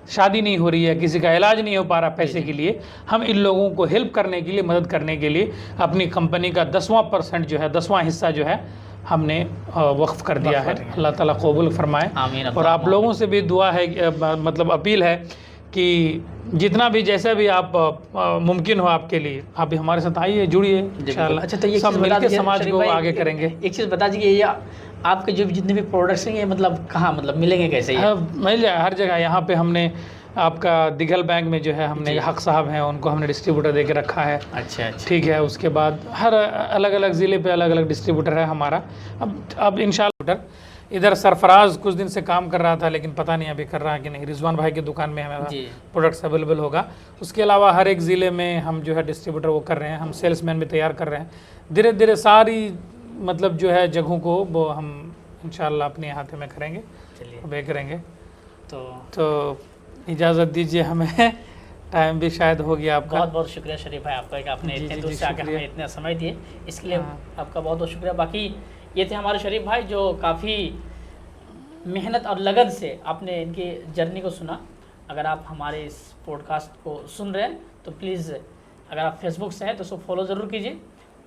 शादी नहीं हो रही है, किसी का इलाज नहीं हो पा रहा पैसे के लिए, हम इन लोगों को हेल्प करने के लिए, मदद करने के लिए अपनी कंपनी का 10वां% जो है, 10वां हिस्सा जो है हमने वक्फ कर दिया है। अल्लाह ताला कबूल फरमाए। आमीन। और आप लोगों से भी दुआ है, मतलब अपील है कि जितना भी, जैसा भी आप मुमकिन हो आपके लिए, आप भी हमारे साथ आइए, जुड़िए इंशाल्लाह। अच्छा, तो ये सब मिलकर समाज को आगे करेंगे। एक चीज़ बता दीजिए, ये आपके जो जितने भी प्रोडक्ट्स हैं, ये मतलब कहाँ, मतलब मिलेंगे कैसे? मिल जाए हर जगह। यहाँ पे हमने आपका दिघल बैंक में जो है, हमने हक साहब हैं, उनको हमने डिस्ट्रीब्यूटर दे के रखा है। अच्छा, ठीक है। उसके बाद हर अलग अलग ज़िले पे अलग अलग डिस्ट्रीब्यूटर है हमारा। अब इंशाल्लाह इधर सरफराज कुछ दिन से काम कर रहा था, लेकिन पता नहीं अभी कर रहा है कि नहीं। रिजवान भाई की दुकान में हमारा प्रोडक्ट्स अवेलेबल होगा। उसके अलावा हर एक ज़िले में हम जो है डिस्ट्रीब्यूटर वो कर रहे हैं, हम सेल्समैन भी तैयार कर रहे हैं। धीरे धीरे सारी मतलब जो है जगहों को वो हम इंशाल्लाह अपने हाथ में करेंगे, वे करेंगे। तो इजाज़त दीजिए हमें, टाइम भी शायद हो गया आपका। बहुत बहुत शुक्रिया शरीफ भाई आपका कि आपने इतने दूर से आकर हमें इतना समय दिए, इसके लिए आपका बहुत बहुत शुक्रिया। बाकी ये थे हमारे शरीफ भाई जो काफ़ी मेहनत और लगन से आपने इनकी जर्नी को सुना। अगर आप हमारे इस पॉडकास्ट को सुन रहे हैं तो प्लीज़, अगर आप फेसबुक से हैं तो उसको फॉलो ज़रूर कीजिए,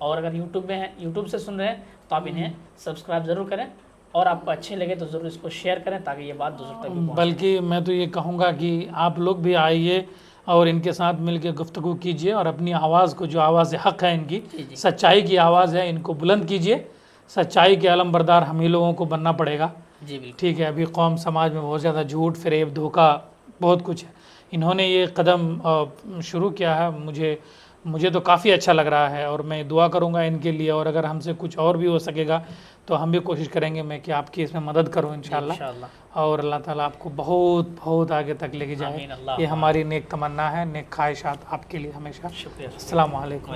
और अगर यूट्यूब में हैं, यूट्यूब से सुन रहे हैं तो आप इन्हें सब्सक्राइब ज़रूर करें, और आपको अच्छे लगे तो ज़रूर इसको शेयर करें, ताकि ये बात दूसरों तक भी पहुंचे। बल्कि मैं तो ये कहूँगा कि आप लोग भी आइए और इनके साथ मिलकर गुफ्तगू कीजिए, और अपनी आवाज़ को, जो आवाज़ हक़ है इनकी, सच्चाई की आवाज़ है, इनको बुलंद कीजिए। सच्चाई के अलमबरदार हम ही लोगों को बनना पड़ेगा। जी बिल्कुल। ठीक है। अभी कौम समाज में बहुत ज़्यादा झूठ, फरेब, धोखा, बहुत कुछ है। इन्होंने ये कदम शुरू किया है, मुझे तो काफ़ी अच्छा लग रहा है, और मैं दुआ करूँगा इनके लिए। और अगर हमसे कुछ और भी हो सकेगा तो हम भी कोशिश करेंगे मैं कि आपकी इसमें मदद करूँ इंशाल्लाह। और अल्लाह ताला आपको बहुत बहुत आगे तक लेके जाए, ये हमारी नेक तमन्ना है, नेक ख्वाहिशात आपके लिए हमेशा। शुक्रिया। अस्सलाम वालेकुम।